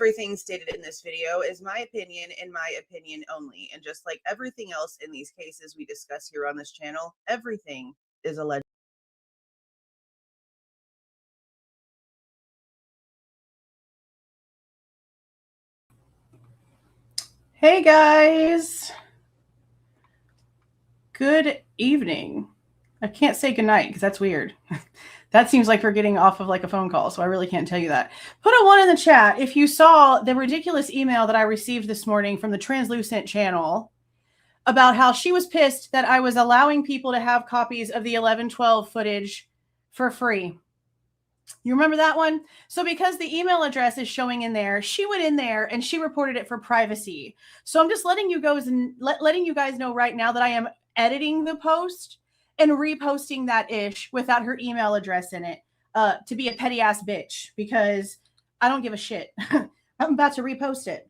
everything stated in this video is my opinion and my opinion only. And just like everything else in these cases we discuss here on this channel, everything is alleged. Hey guys, good evening. I can't say goodnight because that's weird. That seems like we're getting off of like a phone call, so I really can't tell you that. Put a 1 in the chat if you saw the ridiculous email that I received this morning from the Translucent channel about how she was pissed that I was allowing people to have copies of the 11/12 footage for free. You remember that one? So because the email address is showing in there, she went in there and she reported it for privacy. So I'm just letting you guys know right now that I am editing the post and reposting that ish without her email address in it to be a petty ass bitch because I don't give a shit. I'm about to repost it.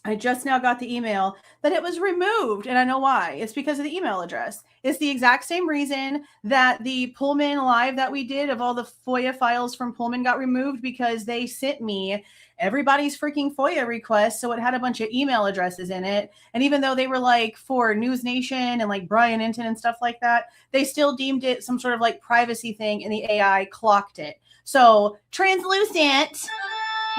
I just now got the email that it was removed, and I know why. It's because of the email address. It's the exact same reason that the Pullman live that we did of all the FOIA files from Pullman got removed, because they sent me everybody's freaking FOIA request, so it had a bunch of email addresses in it. And even though they were like for News Nation and like Brian Inton and stuff like that, they still deemed it some sort of like privacy thing, and the AI clocked it. So Translucent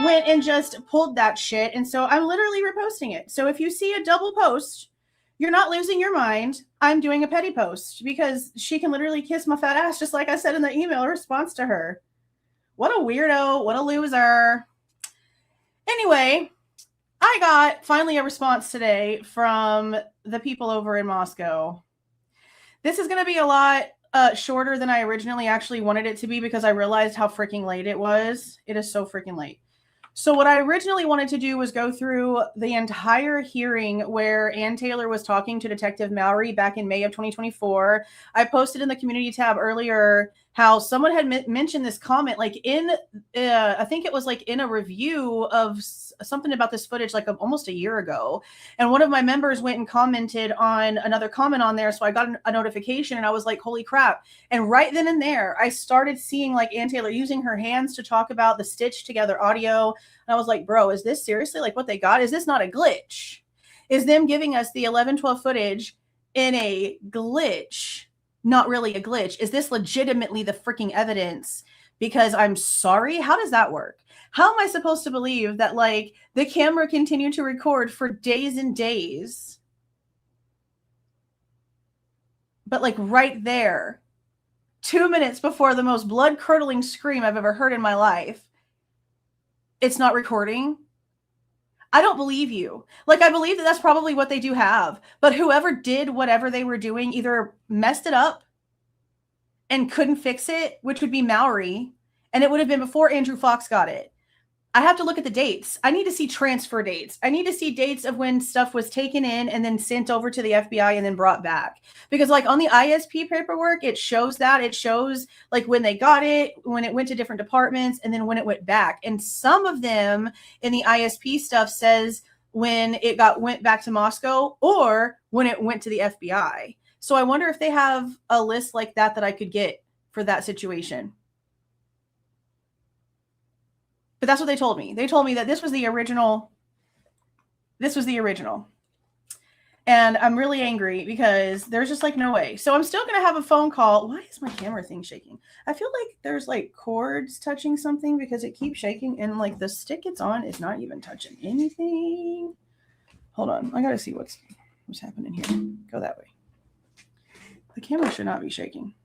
went and just pulled that shit. And so I'm literally reposting it. So if you see a double post, you're not losing your mind. I'm doing a petty post because she can literally kiss my fat ass, just like I said in the email response to her. What a weirdo. What a loser. Anyway, I got finally a response today from the people over in Moscow. This is going to be a lot shorter than I originally actually wanted it to be because I realized how freaking late it was. It is so freaking late. So what I originally wanted to do was go through the entire hearing where Ann Taylor was talking to Detective Mallory back in May of 2024. I posted in the community tab earlier how someone had mentioned this comment, like in, I think it was like in a review of something about this footage like almost a year ago. And one of my members went and commented on another comment on there. So I got a notification and I was like, holy crap. And right then and there, I started seeing like Ann Taylor using her hands to talk about the stitched together audio. And I was like, bro, is this seriously like what they got? Is this not a glitch? Is them giving us the 11/12 footage in a glitch not really a glitch? Is this legitimately the freaking evidence? Because I'm sorry, how does that work? How am I supposed to believe that like the camera continued to record for days and days, but like right there, 2 minutes before the most blood-curdling scream I've ever heard in my life, it's not recording? I don't believe you. Like, I believe that that's probably what they do have, but whoever did whatever they were doing either messed it up and couldn't fix it, which would be Mallory, and it would have been before Andrew Fox got it. I have to look at the dates. I need to see transfer dates. I need to see dates of when stuff was taken in and then sent over to the FBI and then brought back. Because like on the ISP paperwork, it shows that. It shows like when they got it, when it went to different departments, and then when it went back. And some of them in the ISP stuff says when it went back to Moscow or when it went to the FBI. So I wonder if they have a list like that that I could get for that situation. But that's what they told me. They told me that this was the original. This was the original. And I'm really angry because there's just like no way. So I'm still going to have a phone call. Why is my camera thing shaking? I feel like there's like cords touching something because it keeps shaking. And like the stick it's on is not even touching anything. Hold on. I got to see what's happening here. Go that way. The camera should not be shaking.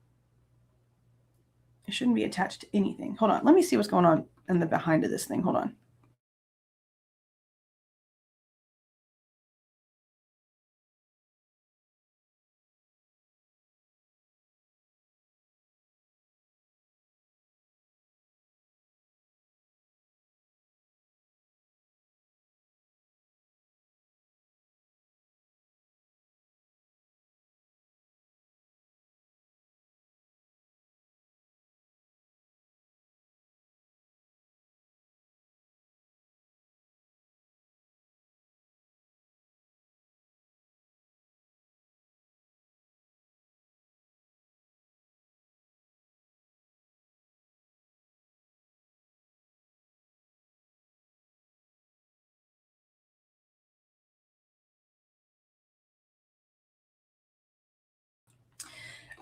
It shouldn't be attached to anything. Hold on. Let me see what's going on in the behind of this thing. Hold on.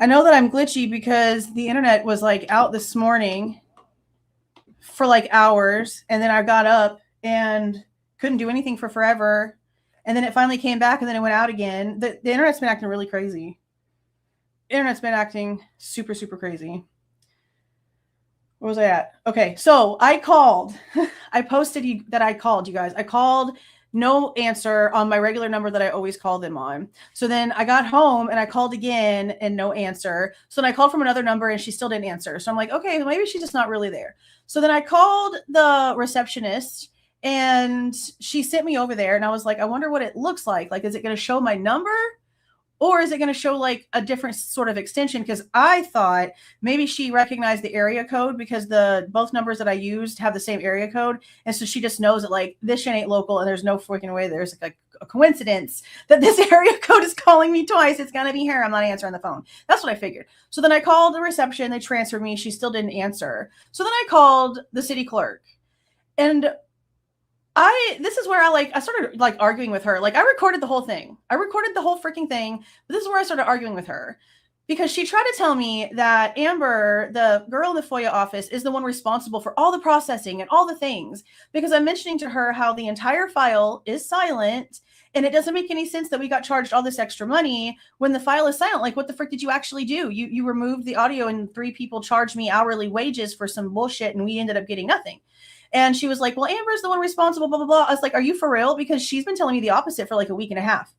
I know that I'm glitchy because the internet was like out this morning for like hours, and then I got up and couldn't do anything for forever, and then it finally came back, and then it went out again. The internet's been acting really crazy. Internet's been acting super, super crazy. Where was I at? Okay, so I called. I posted that I called, you guys. I called, no answer on my regular number that I always call them on. So then I got home and I called again and no answer. So then I called from another number and she still didn't answer. So I'm like, okay, maybe she's just not really there. So then I called the receptionist and she sent me over there and I was like, I wonder what it looks like. Like, is it going to show my number? Or is it going to show like a different sort of extension? Because I thought maybe she recognized the area code because both numbers that I used have the same area code. And so she just knows that like this shit ain't local and there's no freaking way there's like a coincidence that this area code is calling me twice. It's going to be her. I'm not answering the phone. That's what I figured. So then I called the reception. They transferred me. She still didn't answer. So then I called the city clerk. And this is where I started like arguing with her. Like I recorded the whole thing. I recorded the whole freaking thing. But this is where I started arguing with her because she tried to tell me that Amber, the girl in the FOIA office, is the one responsible for all the processing and all the things because I'm mentioning to her how the entire file is silent and it doesn't make any sense that we got charged all this extra money when the file is silent. Like what the frick did you actually do? You removed the audio and 3 people charged me hourly wages for some bullshit and we ended up getting nothing. And she was like, well, Amber's the one responsible, blah, blah, blah. I was like, are you for real? Because she's been telling me the opposite for like a week and a half.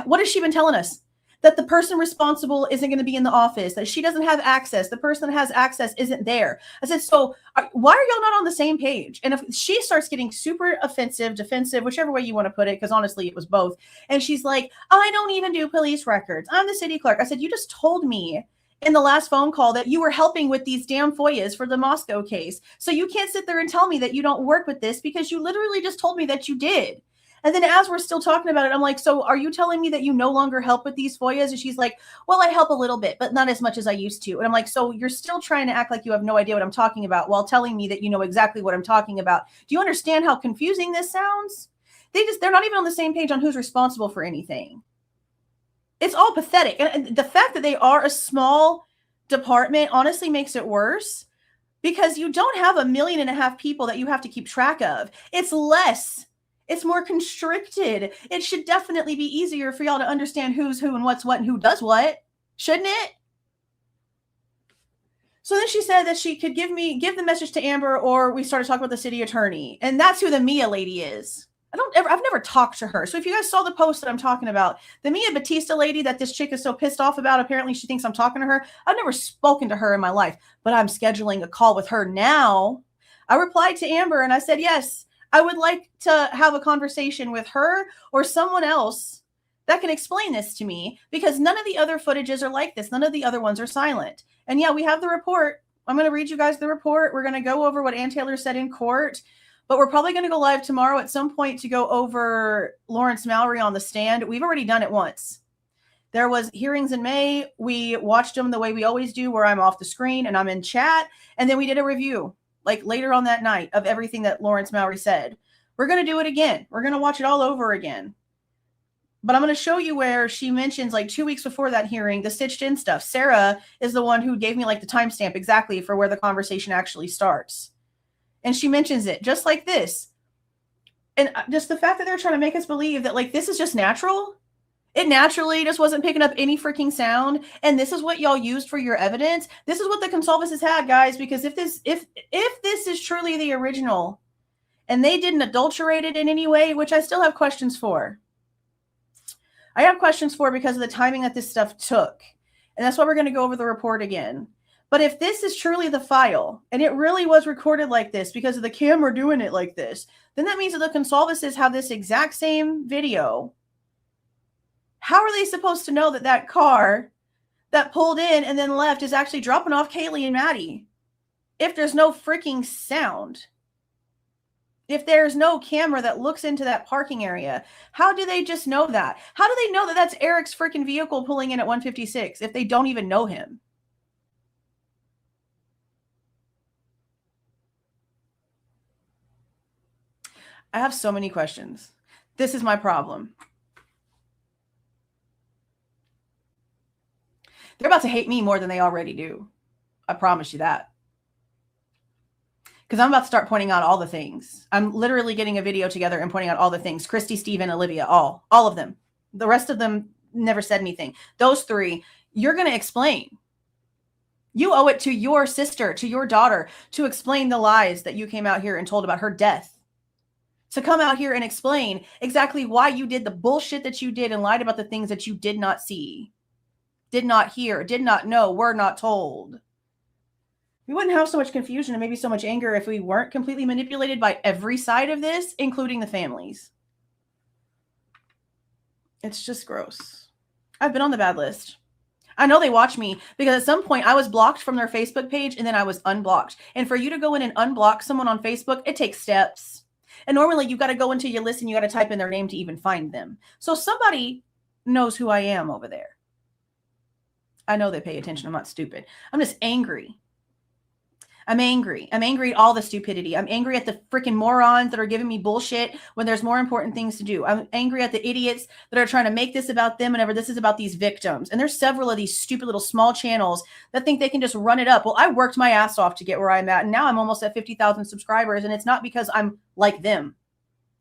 What has she been telling us? That the person responsible isn't going to be in the office, that she doesn't have access. The person that has access isn't there. I said, so why are y'all not on the same page? And if she starts getting super offensive, defensive, whichever way you want to put it, because honestly, it was both. And she's like, I don't even do police records. I'm the city clerk. I said, you just told me in the last phone call that you were helping with these damn FOIAs for the Moscow case. So you can't sit there and tell me that you don't work with this because you literally just told me that you did. And then as we're still talking about it, I'm like, so are you telling me that you no longer help with these FOIAs? And she's like, well, I help a little bit, but not as much as I used to. And I'm like, so you're still trying to act like you have no idea what I'm talking about while telling me that you know exactly what I'm talking about. Do you understand how confusing this sounds? They're not even on the same page on who's responsible for anything. It's all pathetic. And the fact that they are a small department honestly makes it worse because you don't have 1.5 million people that you have to keep track of. It's less. It's more constricted. It should definitely be easier for y'all to understand who's who and what's what and who does what. Shouldn't it? So then she said that she could give the message to Amber, or we started talking about the city attorney. And that's who the Mia lady is. I've never talked to her. So if you guys saw the post that I'm talking about, the Mia Batista lady that this chick is so pissed off about, apparently she thinks I'm talking to her. I've never spoken to her in my life, but I'm scheduling a call with her now. I replied to Amber and I said, yes, I would like to have a conversation with her or someone else that can explain this to me because none of the other footages are like this. None of the other ones are silent. And yeah, we have the report. I'm going to read you guys the report. We're going to go over what Ann Taylor said in court. But we're probably going to go live tomorrow at some point to go over Lawrence Mallory on the stand. We've already done it once. There was hearings in May. We watched them the way we always do, where I'm off the screen and I'm in chat. And then we did a review, like later on that night, of everything that Lawrence Mallory said. We're going to do it again. We're going to watch it all over again. But I'm going to show you where she mentions like 2 weeks before that hearing, the stitched in stuff. Sarah is the one who gave me like the timestamp exactly for where the conversation actually starts. And she mentions it just like this. And just the fact that they're trying to make us believe that like this is just natural. It naturally just wasn't picking up any freaking sound. And this is what y'all used for your evidence. This is what the Goncalves has had, guys, because if this is truly the original and they didn't adulterate it in any way, which I still have questions for. I have questions for because of the timing that this stuff took. And that's why we're going to go over the report again. But if this is truly the file, and it really was recorded like this because of the camera doing it like this, then that means that the Goncalveses have this exact same video. How are they supposed to know that that car that pulled in and then left is actually dropping off Kaylee and Maddie if there's no freaking sound? If there's no camera that looks into that parking area, how do they just know that? How do they know that that's Eric's freaking vehicle pulling in at 156 if they don't even know him? I have so many questions. This is my problem. They're about to hate me more than they already do. I promise you that. Because I'm about to start pointing out all the things. I'm literally getting a video together and pointing out all the things. Christy, Steve, and Olivia, all of them. The rest of them never said anything. Those three, you're going to explain. You owe it to your sister, to your daughter, to explain the lies that you came out here and told about her death. To come out here and explain exactly why you did the bullshit that you did and lied about the things that you did not see, did not hear, did not know, were not told. We wouldn't have so much confusion and maybe so much anger if we weren't completely manipulated by every side of this, including the families. It's just gross. I've been on the bad list. I know they watch me because at some point I was blocked from their Facebook page and then I was unblocked. And for you to go in and unblock someone on Facebook, it takes steps. And normally you got to go into your list and you got to type in their name to even find them. So somebody knows who I am over there. I know they pay attention. I'm not stupid. I'm just angry. I'm angry. I'm angry at all the stupidity. I'm angry at the freaking morons that are giving me bullshit when there's more important things to do. I'm angry at the idiots that are trying to make this about them whenever this is about these victims. And there's several of these stupid little small channels that think they can just run it up. Well, I worked my ass off to get where I'm at. And now I'm almost at 50,000 subscribers. And it's not because I'm like them.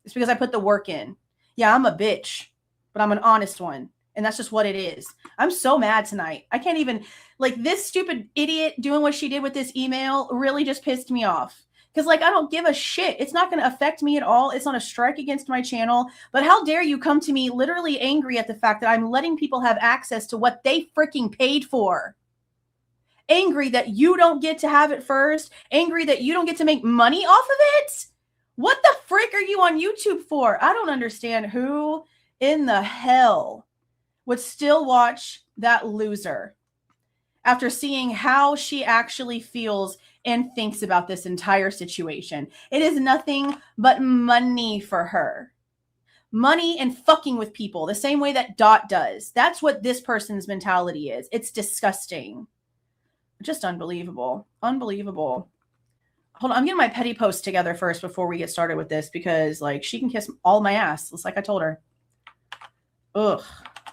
It's because I put the work in. Yeah, I'm a bitch, but I'm an honest one. And that's just what it is. I'm so mad tonight. I can't even, like, this stupid idiot doing what she did with this email really just pissed me off. Because, like, I don't give a shit. It's not going to affect me at all. It's not a strike against my channel. But how dare you come to me literally angry at the fact that I'm letting people have access to what they freaking paid for. Angry that you don't get to have it first. Angry that you don't get to make money off of it. What the frick are you on YouTube for? I don't understand who in the hell would still watch that loser after seeing how she actually feels and thinks about this entire situation. It is nothing but money for her. Money and fucking with people the same way that Dot does. That's what this person's mentality is. It's disgusting. Just unbelievable. Unbelievable. Hold on. I'm getting my petty post together first before we get started with this because, like, she can kiss all my ass. It's like I told her. Ugh.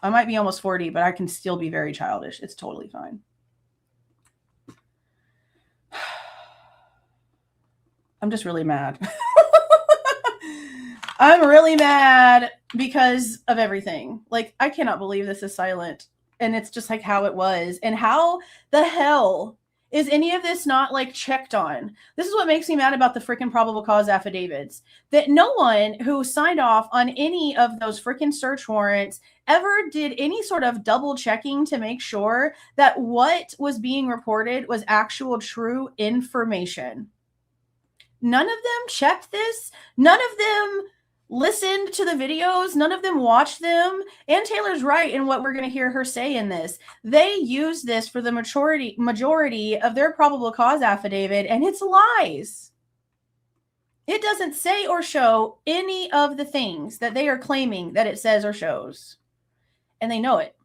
I might be almost 40, but I can still be very childish. It's totally fine. I'm just really mad. I'm really mad because of everything. Like, I cannot believe this is silent. And it's just like how it was. And how the hell is any of this not, like, checked on? This is what makes me mad about the freaking probable cause affidavits. That no one who signed off on any of those freaking search warrants ever did any sort of double checking to make sure that what was being reported was actual true information. None of them checked this. None of them listened to the videos. None of them watched them. And Taylor's right in what we're going to hear her say in this. They use this for the majority of their probable cause affidavit, and it's lies. It doesn't say or show any of the things that they are claiming that it says or shows. And they know it.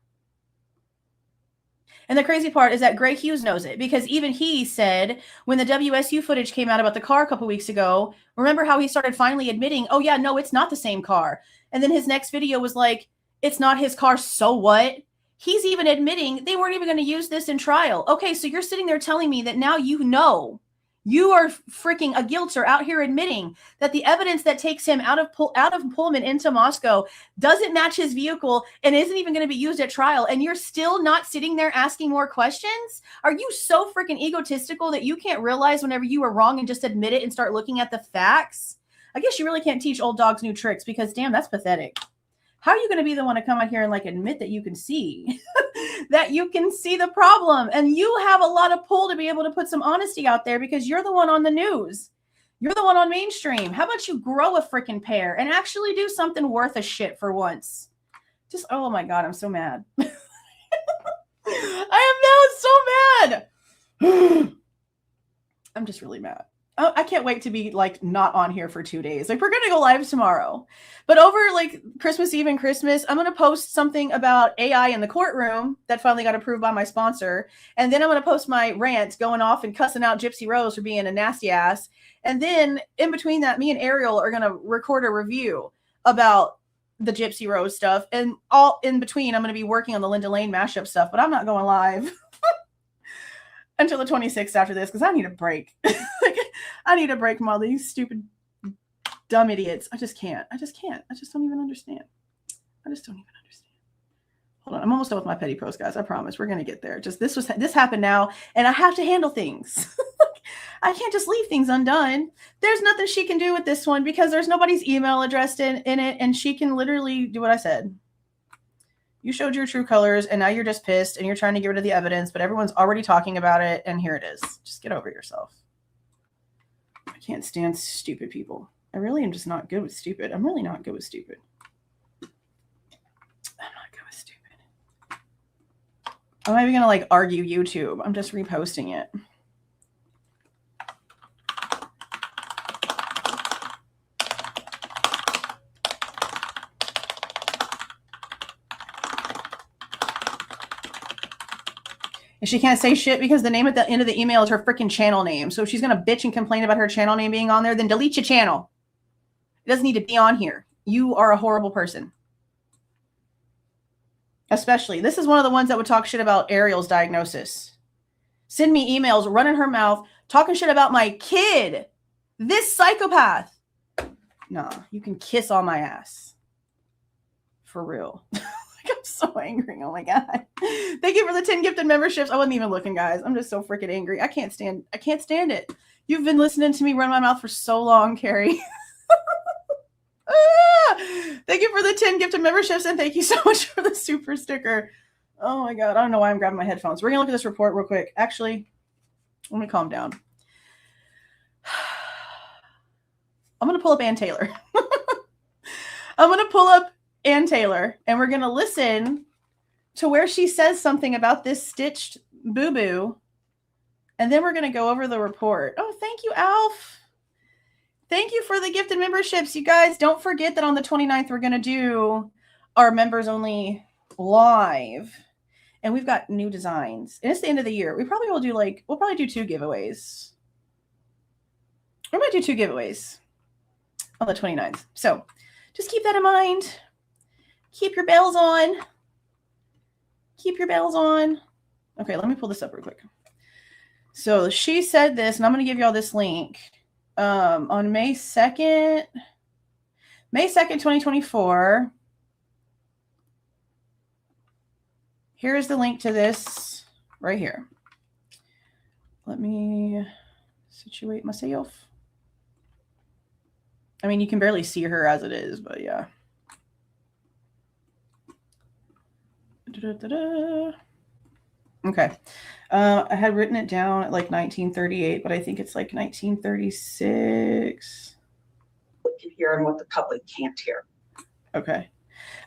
And the crazy part is that Gray Hughes knows it because even he said when the WSU footage came out about the car a couple weeks ago, remember how he started finally admitting, oh yeah, no, it's not the same car. And then his next video was like, it's not his car, so what? He's even admitting they weren't even going to use this in trial. Okay, so you're sitting there telling me that now you know. You are freaking a guilter out here admitting that the evidence that takes him out of Pullman into Moscow doesn't match his vehicle and isn't even going to be used at trial. And you're still not sitting there asking more questions? Are you so freaking egotistical that you can't realize whenever you were wrong and just admit it and start looking at the facts? I guess you really can't teach old dogs new tricks because, damn, that's pathetic. How are you going to be the one to come out here and, like, admit that you can see that you can see the problem? And you have a lot of pull to be able to put some honesty out there because you're the one on the news. You're the one on mainstream. How about you grow a freaking pair and actually do something worth a shit for once? Just, oh my God, I'm so mad. I am now so mad. I'm just really mad. Oh, I can't wait to be, like, not on here for 2 days. Like, we're going to go live tomorrow. But over, like, Christmas Eve and Christmas, I'm going to post something about AI in the courtroom that finally got approved by my sponsor. And then I'm going to post my rant going off and cussing out Gypsy Rose for being a nasty ass. And then in between that, me and Ariel are going to record a review about the Gypsy Rose stuff, and all in between, I'm going to be working on the Linda Lane mashup stuff, but I'm not going live until the 26th after this because I need a break. Like, I need a break from all these stupid, dumb idiots. I just can't. I just don't even understand. Hold on. I'm almost done with my petty post, guys. I promise. We're going to get there. Just this happened now, and I have to handle things. I can't just leave things undone. There's nothing she can do with this one because there's nobody's email addressed in it, and she can literally do what I said. You showed your true colors, and now you're just pissed, and you're trying to get rid of the evidence, but everyone's already talking about it, and here it is. Just get over yourself. I can't stand stupid people. I really am just not good with stupid. I'm really not good with stupid. I'm not even going to like argue YouTube. I'm just reposting it. And she can't say shit because the name at the end of the email is her freaking channel name. So if she's going to bitch and complain about her channel name being on there, then delete your channel. It doesn't need to be on here. You are a horrible person. Especially, this is one of the ones that would talk shit about Ariel's diagnosis. Send me emails, running her mouth, talking shit about my kid. This psychopath. Nah, you can kiss on my ass. For real. Like, I'm so angry. Oh my God. Thank you for the 10 gifted memberships. I wasn't even looking, guys. I'm just so freaking angry. I can't stand it. You've been listening to me run my mouth for so long, Carrie. Thank you for the 10 gifted memberships, and thank you so much for the super sticker. Oh my God. I don't know why I'm grabbing my headphones. We're going to look at this report real quick. Actually, let me calm down. I'm going to pull up Ann Taylor. I'm going to pull up Ann Taylor, and we're going to listen to where she says something about this stitched boo-boo, and then we're going to go over the report. Oh, thank you, Alf. Thank you for the gifted memberships. You guys, don't forget that on the 29th, we're going to do our members only live. And we've got new designs. And it's the end of the year. We'll probably do 2 giveaways. We might do 2 giveaways on the 29th. So just keep that in mind. Keep your bells on. Okay, let me pull this up real quick. So she said this, and I'm going to give y'all this link. On May 2nd, 2024. Here's the link to this right here. Let me situate myself. I mean, you can barely see her as it is, but yeah. Okay. I had written it down at like 1938, but I think it's like 1936. What can hear and what the public can't hear. Okay,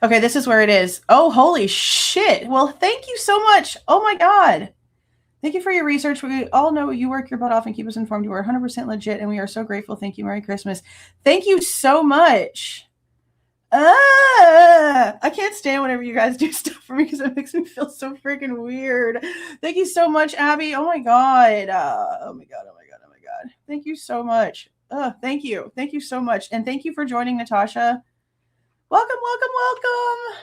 this is where it is. Oh, holy shit. Well, thank you so much. Oh my God. Thank you for your research. We all know you work your butt off and keep us informed. You are 100% legit, and we are so grateful. Thank you. Merry Christmas. Thank you so much. I can't stand whenever you guys do stuff for me because it makes me feel so freaking weird. Thank you so much, Abby. Oh my God. Oh my God. Thank you so much. Thank you so much. And thank you for joining, Natasha. Welcome.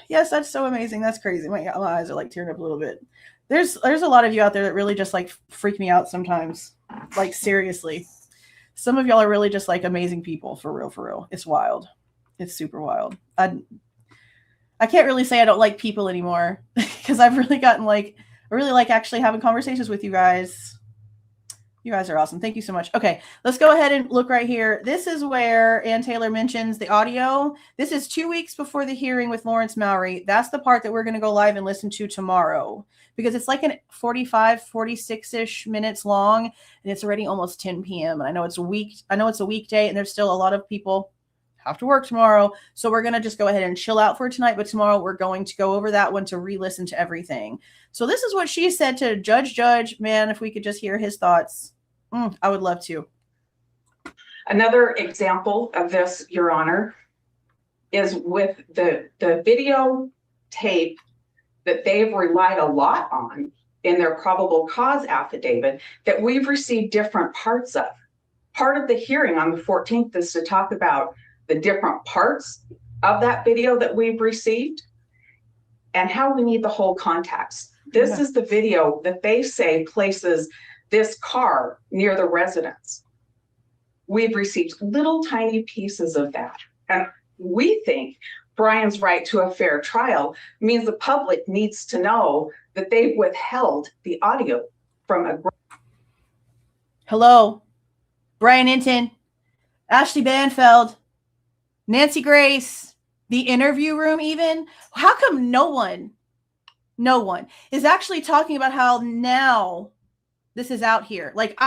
Yes, that's so amazing. That's crazy. My eyes are like tearing up a little bit. There's a lot of you out there that really just like freak me out sometimes. Like, seriously. Some of y'all are really just like amazing people. For real. It's wild. It's super wild. I can't really say I don't like people anymore because I've really gotten like, I really like actually having conversations with you guys. You guys are awesome. Thank you so much. Okay, let's go ahead and look right here. This is where Ann Taylor mentions the audio. This is 2 weeks before the hearing with Lawrence Mowry. That's the part that we're going to go live and listen to tomorrow because it's like an 45, 46-ish minutes long, and it's already almost 10 p.m. And I know it's a weekday, and there's still a lot of people have to work tomorrow. So we're going to just go ahead and chill out for tonight. But tomorrow we're going to go over that one to re-listen to everything. So this is what she said to Judge. Man, if we could just hear his thoughts. I would love to. Another example of this, Your Honor, is with the video tape that they've relied a lot on in their probable cause affidavit that we've received different parts of. Part of the hearing on the 14th is to talk about the different parts of that video that we've received and how we need the whole context. This is the video that they say places this car near the residence. We've received little tiny pieces of that. And we think Bryan's right to a fair trial means the public needs to know that they've withheld the audio from a... Hello, Bryan Inton, Ashley Banfeld, Nancy Grace, the interview room even. How come no one is actually talking about how now this is out here? Like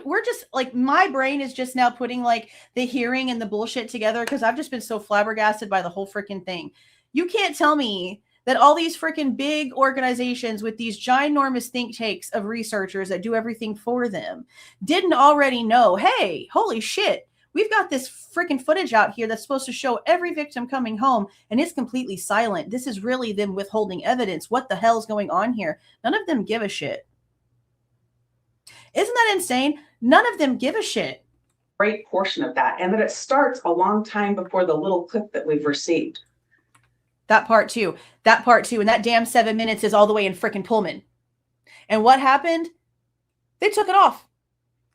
we're just like, my brain is just now putting like the hearing and the bullshit together because I've just been so flabbergasted by the whole freaking thing. You can't tell me that all these freaking big organizations with these ginormous think tanks of researchers that do everything for them didn't already know, hey, holy shit, we've got this freaking footage out here that's supposed to show every victim coming home and it's completely silent. This is really them withholding evidence. What the hell's going on here? None of them give a shit. Isn't that insane? None of them give a shit. Great portion of that, and that it starts a long time before the little clip that we've received. That part too. And that damn 7 minutes is all the way in frickin' Pullman. And what happened? They took it off.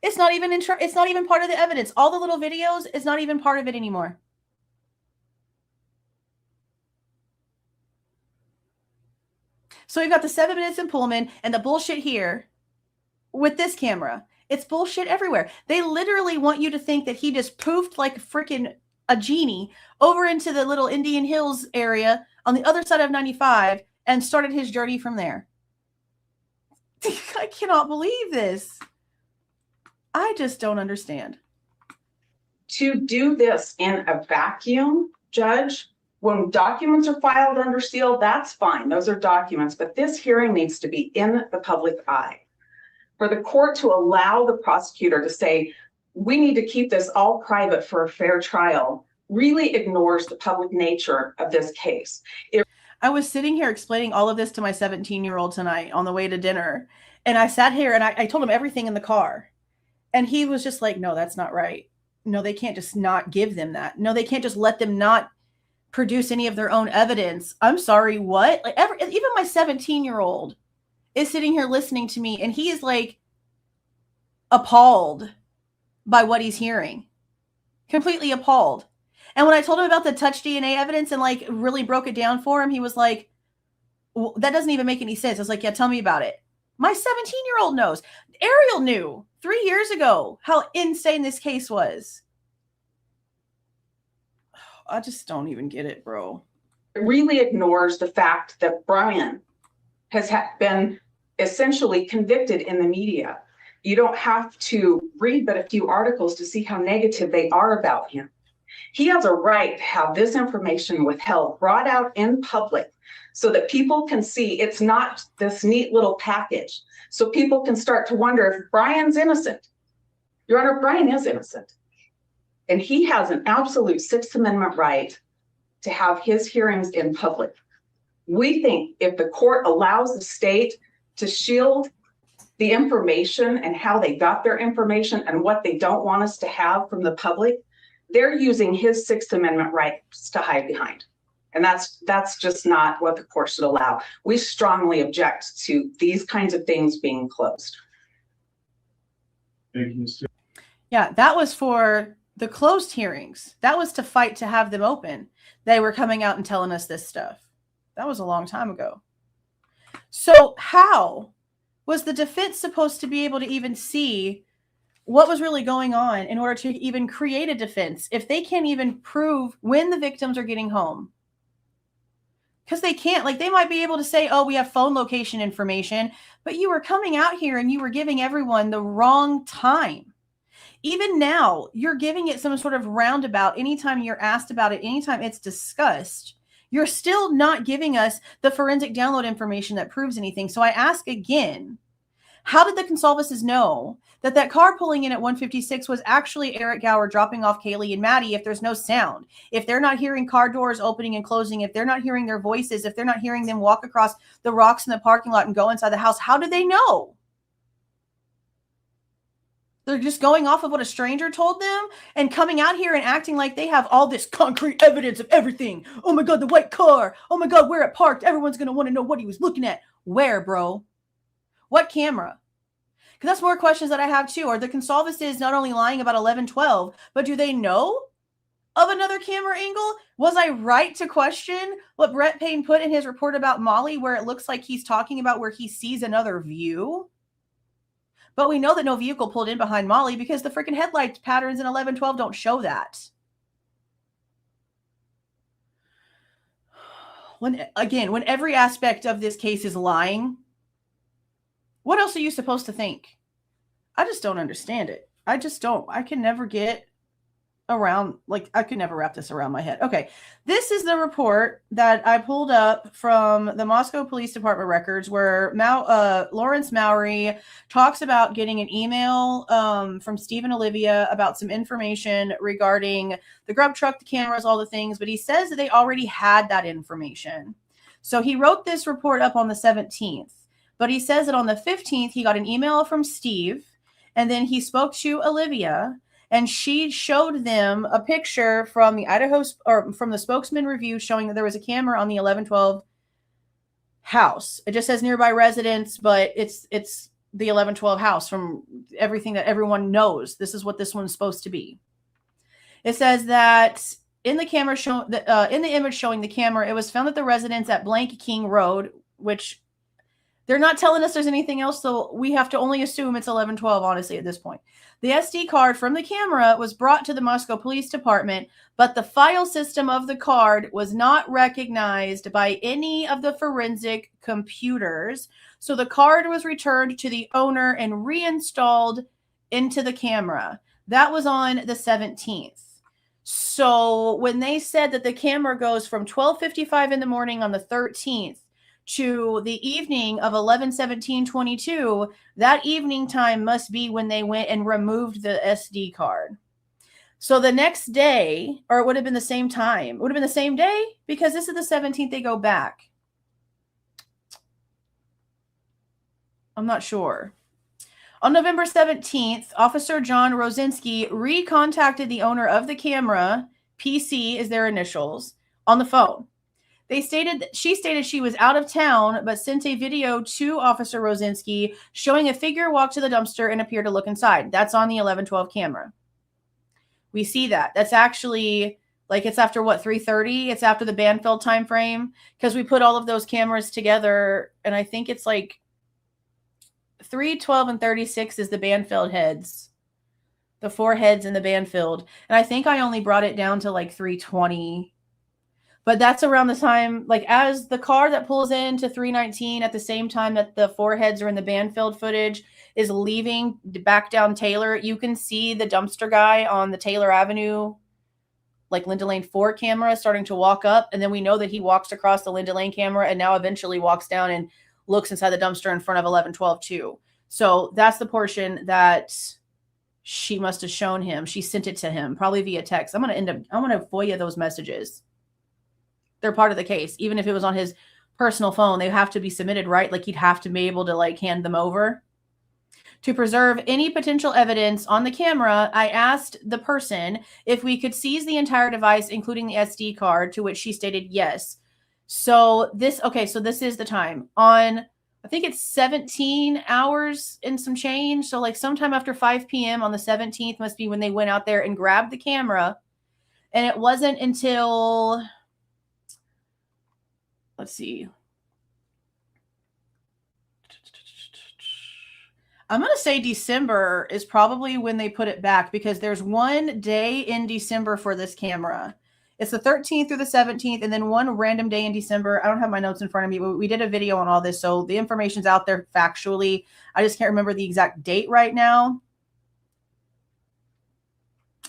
It's not even it's not even part of the evidence. All the little videos is not even part of it anymore. So we've got the 7 minutes in Pullman and the bullshit here with this camera. It's bullshit everywhere. They literally want you to think that he just poofed like freaking a genie over into the little Indian Hills area on the other side of 95 and started his journey from there. I cannot believe this. I just don't understand. To do this in a vacuum, Judge, when documents are filed under seal, that's fine. Those are documents, but this hearing needs to be in the public eye. For the court to allow the prosecutor to say, we need to keep this all private for a fair trial, really ignores the public nature of this case. I was sitting here explaining all of this to my 17-year-old tonight on the way to dinner. And I sat here and I told him everything in the car. And he was just like, no, that's not right. No, they can't just not give them that. No, they can't just let them not produce any of their own evidence. I'm sorry, what? Like even my 17-year-old is sitting here listening to me and he is like appalled by what he's hearing. Completely appalled. And when I told him about the touch DNA evidence and like really broke it down for him, he was like, well, that doesn't even make any sense. I was like, yeah, tell me about it. My 17-year-old knows. Ariel knew 3 years ago how insane this case was. I just don't even get it, bro. It really ignores the fact that Bryan has been essentially convicted in the media. You don't have to read but a few articles to see how negative they are about him. He has a right to have this information withheld, brought out in public so that people can see it's not this neat little package. So people can start to wonder if Bryan's innocent. Your Honor, Bryan is innocent. And he has an absolute Sixth Amendment right to have his hearings in public. We think if the court allows the state to shield the information and how they got their information and what they don't want us to have from the public, they're using his Sixth Amendment rights to hide behind. And that's just not what the court should allow. We strongly object to these kinds of things being closed. Thank you, Mr. Yeah, that was for the closed hearings. That was to fight to have them open. They were coming out and telling us this stuff. That was a long time ago. So how was the defense supposed to be able to even see what was really going on in order to even create a defense if they can't even prove when the victims are getting home? Because they can't, like they might be able to say, oh, we have phone location information, but you were coming out here and you were giving everyone the wrong time. Even now, you're giving it some sort of roundabout anytime you're asked about it, anytime it's discussed. You're still not giving us the forensic download information that proves anything. So I ask again, how did the Goncalveses know that that car pulling in at 156 was actually Eric Gower dropping off Kaylee and Maddie if there's no sound? If they're not hearing car doors opening and closing, if they're not hearing their voices, if they're not hearing them walk across the rocks in the parking lot and go inside the house, how do they know? They're just going off of what a stranger told them and coming out here and acting like they have all this concrete evidence of everything. Oh my God, the white car. Oh my God, where it parked. Everyone's going to want to know what he was looking at. Where, bro? What camera? Because that's more questions that I have too. Are the Goncalveses not only lying about 11-12, but do they know of another camera angle? Was I right to question what Brett Payne put in his report about Molly, where it looks like he's talking about where he sees another view? But we know that no vehicle pulled in behind Molly because the freaking headlight patterns in 11-12 don't show that. When every aspect of this case is lying, what else are you supposed to think? I just don't understand it. I just don't. I can never get around, like, I could never wrap this around my head. Okay, this is the report that I pulled up from the Moscow Police Department records, where Lawrence Mowry talks about getting an email from Steve and Olivia about some information regarding the grub truck, the cameras, all the things, but he says that they already had that information. So he wrote this report up on the 17th, but he says that on the 15th, he got an email from Steve, and then he spoke to Olivia, and she showed them a picture from the Idaho, or from the Spokesman Review, showing that there was a camera on the 11-12 house. It just says nearby residence, but it's the 11-12 house from everything that everyone knows. This is what this one's supposed to be. It says that in the camera in the image showing the camera, it was found at the residence at Blank King Road, which they're not telling us there's anything else, so we have to only assume it's 11-12, honestly, at this point. The SD card from the camera was brought to the Moscow Police Department, but the file system of the card was not recognized by any of the forensic computers. So the card was returned to the owner and reinstalled into the camera. That was on the 17th. So when they said that the camera goes from 12:55 in the morning on the 13th to the evening of 11/17/22, that evening time must be when they went and removed the SD card. So the next day, or it would have been the same time, it would have been the same day, because this is the 17th, they go back. I'm not sure. On November 17th, Officer John Rosinski recontacted the owner of the camera, PC is their initials, on the phone. She stated she was out of town, but sent a video to Officer Rosinski showing a figure walk to the dumpster and appear to look inside. That's on the 11-12 camera. We see that. That's actually, like, it's after what, 3:30? It's after the Banfield time frame, because we put all of those cameras together, and I think it's like 3:12 and 36 is the Banfield heads. The 4 heads in the Banfield. And I think I only brought it down to like 3:20. But that's around the time, like, as the car that pulls into 319 at the same time that the 4 heads are in the Banfield footage is leaving back down Taylor, you can see the dumpster guy on the Taylor Avenue, like Linda Lane 4 camera, starting to walk up. And then we know that he walks across the Linda Lane camera and now eventually walks down and looks inside the dumpster in front of 11-12 too. So that's the portion that she must have shown him. She sent it to him, probably via text. I'm going to FOIA those messages. They're part of the case. Even if it was on his personal phone, they have to be submitted, right? Like, he'd have to be able to, like, hand them over. To preserve any potential evidence on the camera, I asked the person if we could seize the entire device, including the SD card, to which she stated yes. So this is the time. On, I think it's 17 hours and some change. So, like, sometime after 5 p.m. on the 17th must be when they went out there and grabbed the camera. And it wasn't until, let's see, I'm going to say December is probably when they put it back, because there's one day in December for this camera. It's the 13th through the 17th, and then one random day in December. I don't have my notes in front of me, but we did a video on all this, so the information's out there factually. I just can't remember the exact date right now.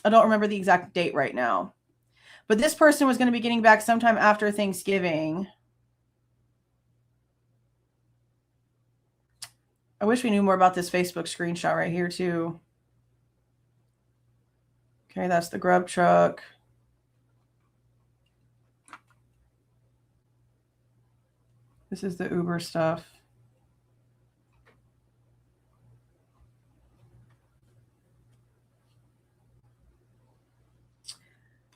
I don't remember the exact date right now. But this person was going to be getting back sometime after Thanksgiving. I wish we knew more about this Facebook screenshot right here, too. Okay, that's the grub truck. This is the Uber stuff.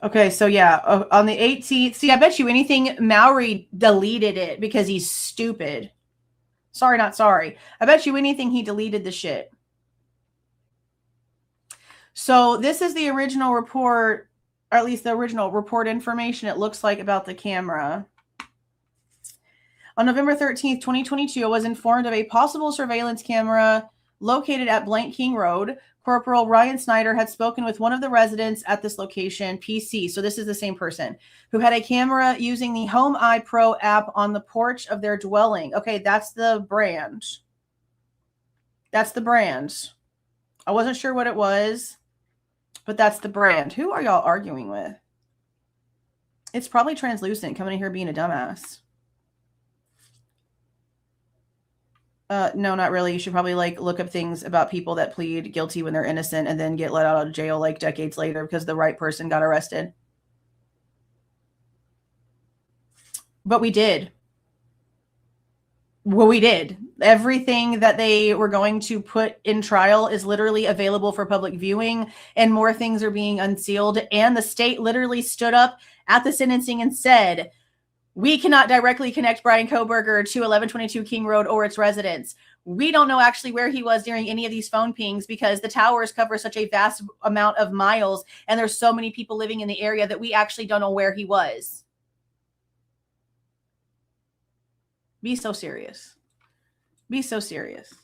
Okay, so yeah, on the 18th, see, I bet you anything Mowry deleted it because he's stupid. Sorry, not sorry. I bet you anything he deleted the shit. So this is the original report, or at least the original report information it looks like about the camera. On November 13th, 2022, I was informed of a possible surveillance camera located at Blank King Road. Corporal Ryan Snyder had spoken with one of the residents at this location, PC, so this is the same person, who had a camera using the Home Eye Pro app on the porch of their dwelling. Okay, that's the brand. That's the brand. I wasn't sure what it was, but that's the brand. Who are y'all arguing with? It's probably Translucent coming in here being a dumbass. No, not really. You should probably like look up things about people that plead guilty when they're innocent and then get let out of jail like decades later because the right person got arrested. But we did. Well, we did. Everything that they were going to put in trial is literally available for public viewing, and more things are being unsealed. And the state literally stood up at the sentencing and said, we cannot directly connect Bryan Kohberger to 1122 King Road or its residents. We don't know actually where he was during any of these phone pings because the towers cover such a vast amount of miles and there's so many people living in the area that we actually don't know where he was. Be so serious. Be so serious.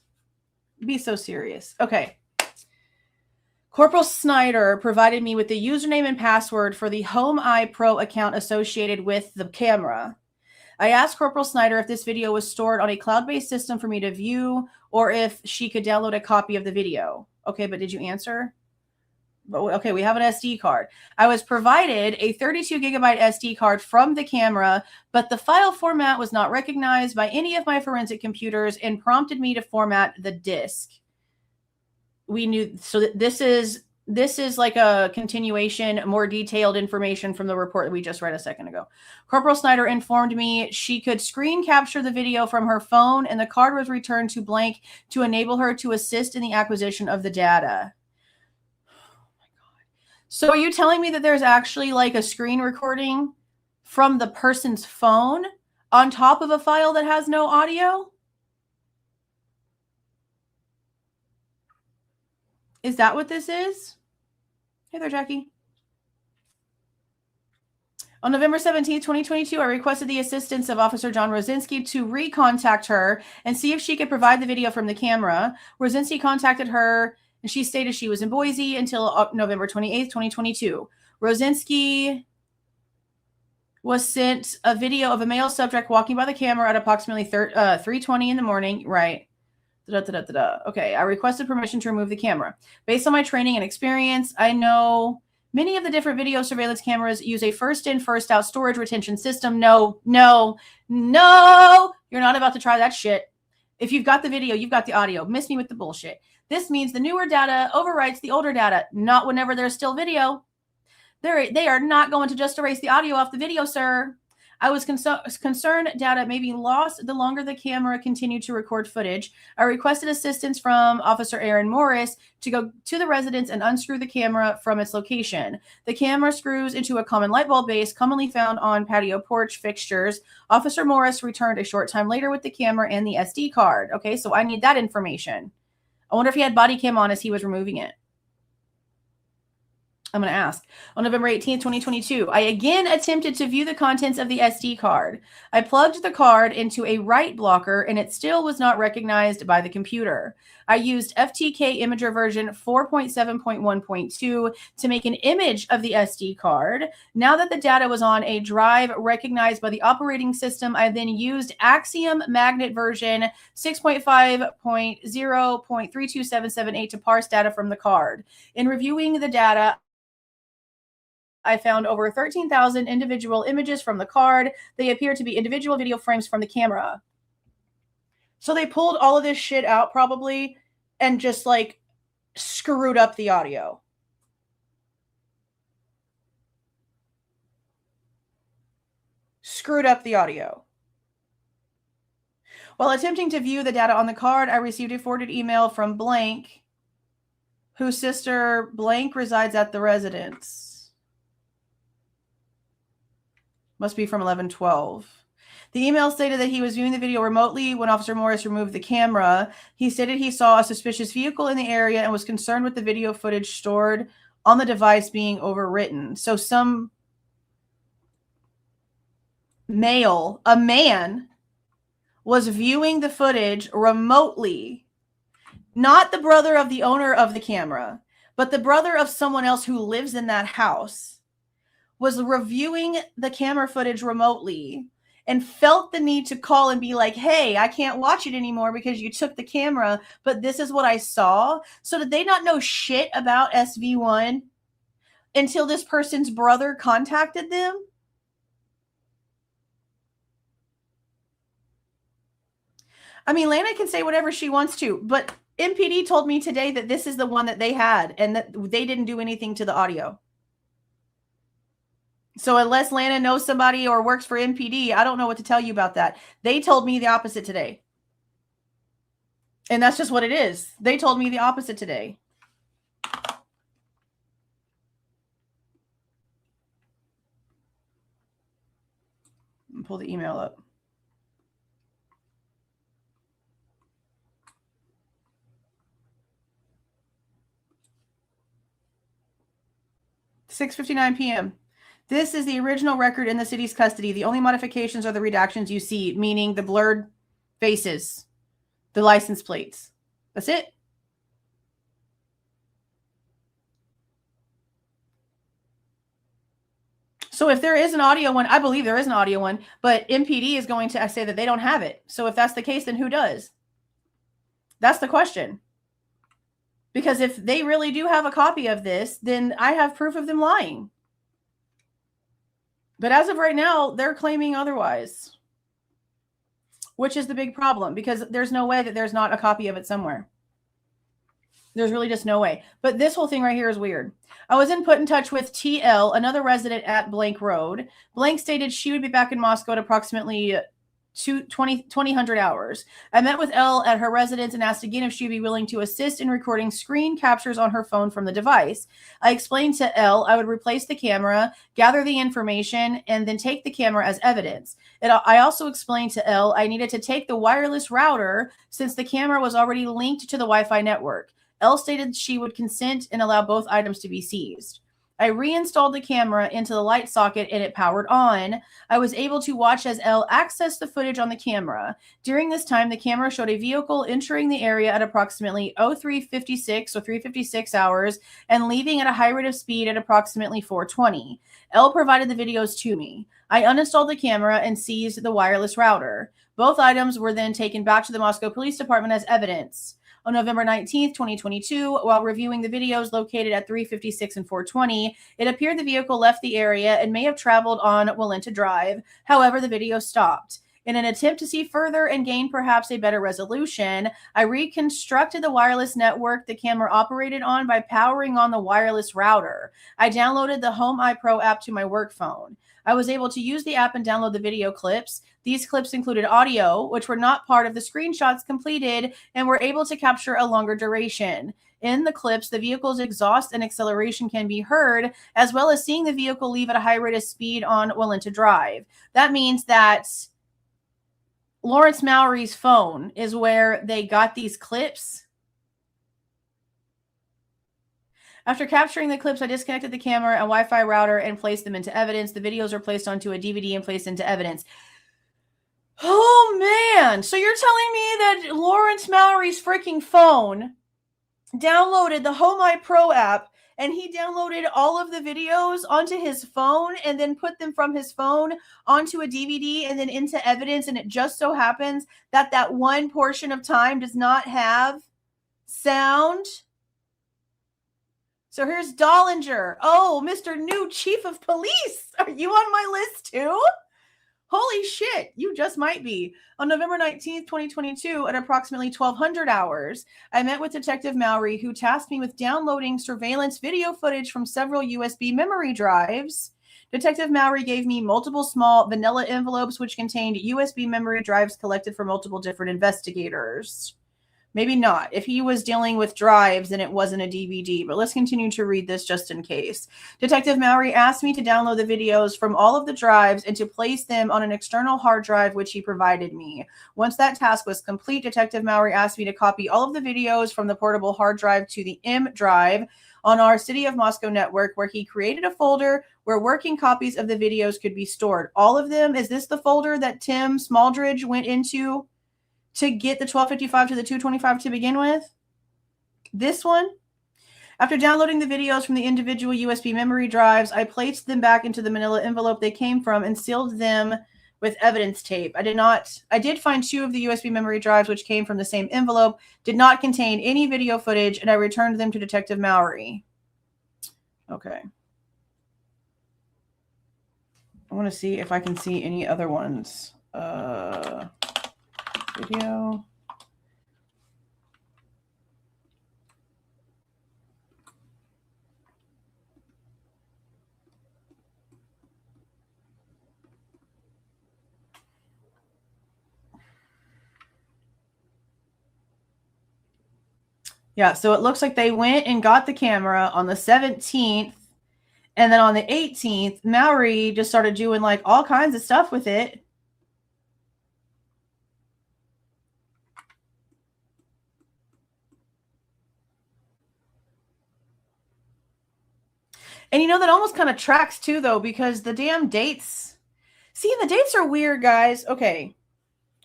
Be so serious. Okay. Corporal Snyder provided me with the username and password for the Home Eye Pro account associated with the camera. I asked Corporal Snyder if this video was stored on a cloud-based system for me to view or if she could download a copy of the video. Okay, but did you answer? Okay, we have an SD card. I was provided a 32 gigabyte SD card from the camera, but the file format was not recognized by any of my forensic computers and prompted me to format the disk. We knew, so this is like a continuation, more detailed information from the report that we just read a second ago. Corporal Snyder informed me she could screen capture the video from her phone and the card was returned to Blank to enable her to assist in the acquisition of the data. Oh my God. So are you telling me that there's actually like a screen recording from the person's phone on top of a file that has no audio? Is that what this is? Hey there, Jackie. On November 17, 2022, I requested the assistance of Officer John Rosinski to recontact her and see if she could provide the video from the camera. Rosinski contacted her, and she stated she was in Boise until November 28, 2022. Rosinski was sent a video of a male subject walking by the camera at approximately 3:20 in the morning. Right. Okay, I requested permission to remove the camera. Based on my training and experience, I know many of the different video surveillance cameras use a first in, first out storage retention system. No, you're not about to try that shit. If you've got the video, you've got the audio. Miss me with the bullshit. This means the newer data overwrites the older data, not whenever there's still video. They are not going to just erase the audio off the video, sir. I was concerned data may be lost the longer the camera continued to record footage. I requested assistance from Officer Aaron Morris to go to the residence and unscrew the camera from its location. The camera screws into a common light bulb base commonly found on patio porch fixtures. Officer Morris returned a short time later with the camera and the SD card. Okay, so I need that information. I wonder if he had body cam on as he was removing it. I'm going to ask. On November 18th, 2022, I again attempted to view the contents of the SD card. I plugged the card into a write blocker and it still was not recognized by the computer. I used FTK Imager version 4.7.1.2 to make an image of the SD card. Now that the data was on a drive recognized by the operating system, I then used Axiom Magnet version 6.5.0.32778 to parse data from the card. In reviewing the data, I found over 13,000 individual images from the card. They appear to be individual video frames from the camera. So they pulled all of this shit out probably and just like screwed up the audio. Screwed up the audio. While attempting to view the data on the card, I received a forwarded email from Blank, whose sister Blank resides at the residence. Must be from 11/12. The email stated that he was viewing the video remotely when Officer Morris removed the camera. He stated he saw a suspicious vehicle in the area and was concerned with the video footage stored on the device being overwritten. So some a man, was viewing the footage remotely. Not the brother of the owner of the camera, but the brother of someone else who lives in that house was reviewing the camera footage remotely and felt the need to call and be like, hey, I can't watch it anymore because you took the camera, but this is what I saw. So did they not know shit about SV1 until this person's brother contacted them? I mean, Lana can say whatever she wants to, but MPD told me today that this is the one that they had and that they didn't do anything to the audio. So unless Lana knows somebody or works for MPD, I don't know what to tell you about that. They told me the opposite today. And that's just what it is. They told me the opposite today. Pull the email up. (6:59 p.m.) This is the original record in the city's custody. The only modifications are the redactions you see, meaning the blurred faces, the license plates. That's it. So if there is an audio one, I believe there is an audio one, but MPD is going to say that they don't have it. So if that's the case, then who does? That's the question. Because if they really do have a copy of this, then I have proof of them lying. But as of right now, they're claiming otherwise, which is the big problem because there's no way that there's not a copy of it somewhere. There's really just no way. But this whole thing right here is weird. I was put in touch with TL, another resident at Blank Road. Blank stated she would be back in Moscow at approximately 2000 hours. I met with L at her residence and asked again if she'd be willing to assist in recording screen captures on her phone from the device. I explained to L I would replace the camera, gather the information, and then take the camera as evidence. I also explained to L I needed to take the wireless router since the camera was already linked to the Wi-Fi network. L stated she would consent and allow both items to be seized. I reinstalled the camera into the light socket and it powered on. I was able to watch as L accessed the footage on the camera. During this time, the camera showed a vehicle entering the area at approximately 03:56 or 3:56 hours and leaving at a high rate of speed at approximately 4:20. L provided the videos to me. I uninstalled the camera and seized the wireless router. Both items were then taken back to the Moscow Police Department as evidence. On November 19th, 2022, while reviewing the videos located at 3:56 and 4:20, it appeared the vehicle left the area and may have traveled on Walenta Drive. However, the video stopped. In an attempt to see further and gain perhaps a better resolution, I reconstructed the wireless network the camera operated on by powering on the wireless router. I downloaded the Home iPro app to my work phone. I was able to use the app and download the video clips. These clips included audio, which were not part of the screenshots completed and were able to capture a longer duration. In the clips, the vehicle's exhaust and acceleration can be heard, as well as seeing the vehicle leave at a high rate of speed on Walenta Drive. That means that Lawrence Mallory's phone is where they got these clips. After capturing the clips, I disconnected the camera and Wi-Fi router and placed them into evidence. The videos are placed onto a DVD and placed into evidence. Oh, man. So you're telling me that Lawrence Mallory's freaking phone downloaded the Home iPro app and he downloaded all of the videos onto his phone and then put them from his phone onto a DVD and then into evidence, and it just so happens that that one portion of time does not have sound? So here's Dollinger. Oh, Mr. New Chief of Police. Are you on my list too? Holy shit, you just might be. On November 19th, 2022, at approximately 1200 hours, I met with Detective Mallory, who tasked me with downloading surveillance video footage from several USB memory drives. Detective Mallory gave me multiple small vanilla envelopes which contained USB memory drives collected from multiple different investigators. Maybe not. If he was dealing with drives, then it wasn't a DVD. But let's continue to read this just in case. Detective Mowry asked me to download the videos from all of the drives and to place them on an external hard drive, which he provided me. Once that task was complete, Detective Mowry asked me to copy all of the videos from the portable hard drive to the M drive on our City of Moscow network, where he created a folder where working copies of the videos could be stored. All of them? Is this the folder that Tim Smaldridge went into to get the 1255 to the 225 to begin with? This one? After downloading the videos from the individual USB memory drives, I placed them back into the manila envelope they came from and sealed them with evidence tape. I did find 2 of the USB memory drives, which came from the same envelope, did not contain any video footage, and I returned them to Detective Mowry. Okay. I want to see if I can see any other ones. Video. Yeah, so it looks like they went and got the camera on the 17th, and then on the 18th, Mowry just started doing like all kinds of stuff with it. And you know, that almost kind of tracks too, though, because the damn dates. See, the dates are weird, guys. Okay.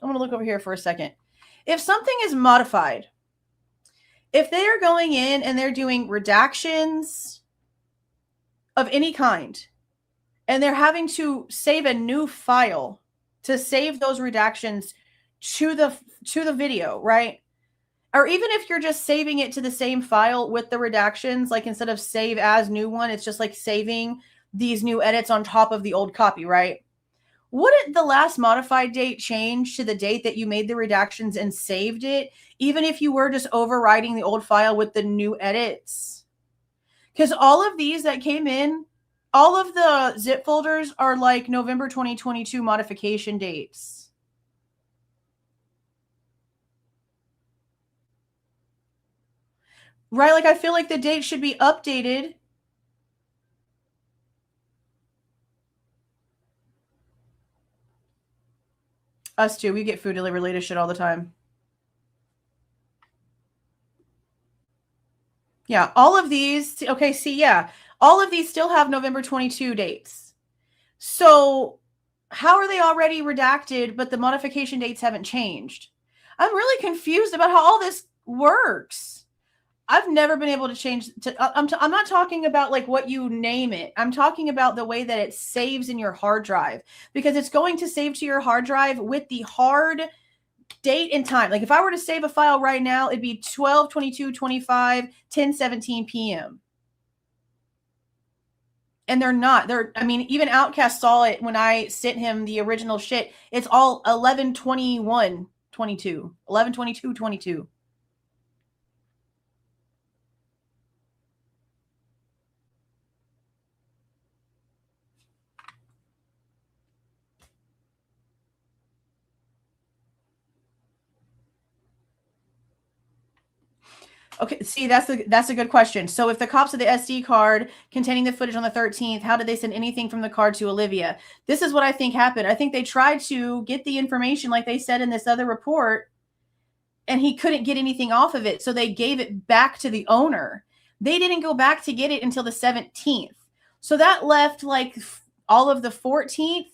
I'm going to look over here for a second. If something is modified, if they are going in and they're doing redactions of any kind, and they're having to save a new file to save those redactions to the video, right? Or even if you're just saving it to the same file with the redactions, like instead of save as new one, it's just like saving these new edits on top of the old copy, right? Wouldn't the last modified date change to the date that you made the redactions and saved it, even if you were just overwriting the old file with the new edits? Because all of these that came in, all of the zip folders are like November 2022 modification dates. Right? Like, I feel like the date should be updated. Us too. We get food delivery related shit all the time. Yeah. All of these. Okay. See, yeah. All of these still have November 22 dates. So how are they already redacted, but the modification dates haven't changed? I'm really confused about how all this works. I've never been able to change. I'm not talking about like what you name it. I'm talking about the way that it saves in your hard drive, because it's going to save to your hard drive with the hard date and time. Like if I were to save a file right now, it'd be 12/22/25, 10:17 p.m. And they're not. I mean, even Outcast saw it when I sent him the original shit. It's all 11/21/22, 11/22/22. Okay, see, that's a good question. So if the cops had the SD card containing the footage on the 13th, how did they send anything from the card to Olivia? This is what I think happened. I think they tried to get the information like they said in this other report, and he couldn't get anything off of it, so they gave it back to the owner. They didn't go back to get it until the 17th. So that left like all of the 14th,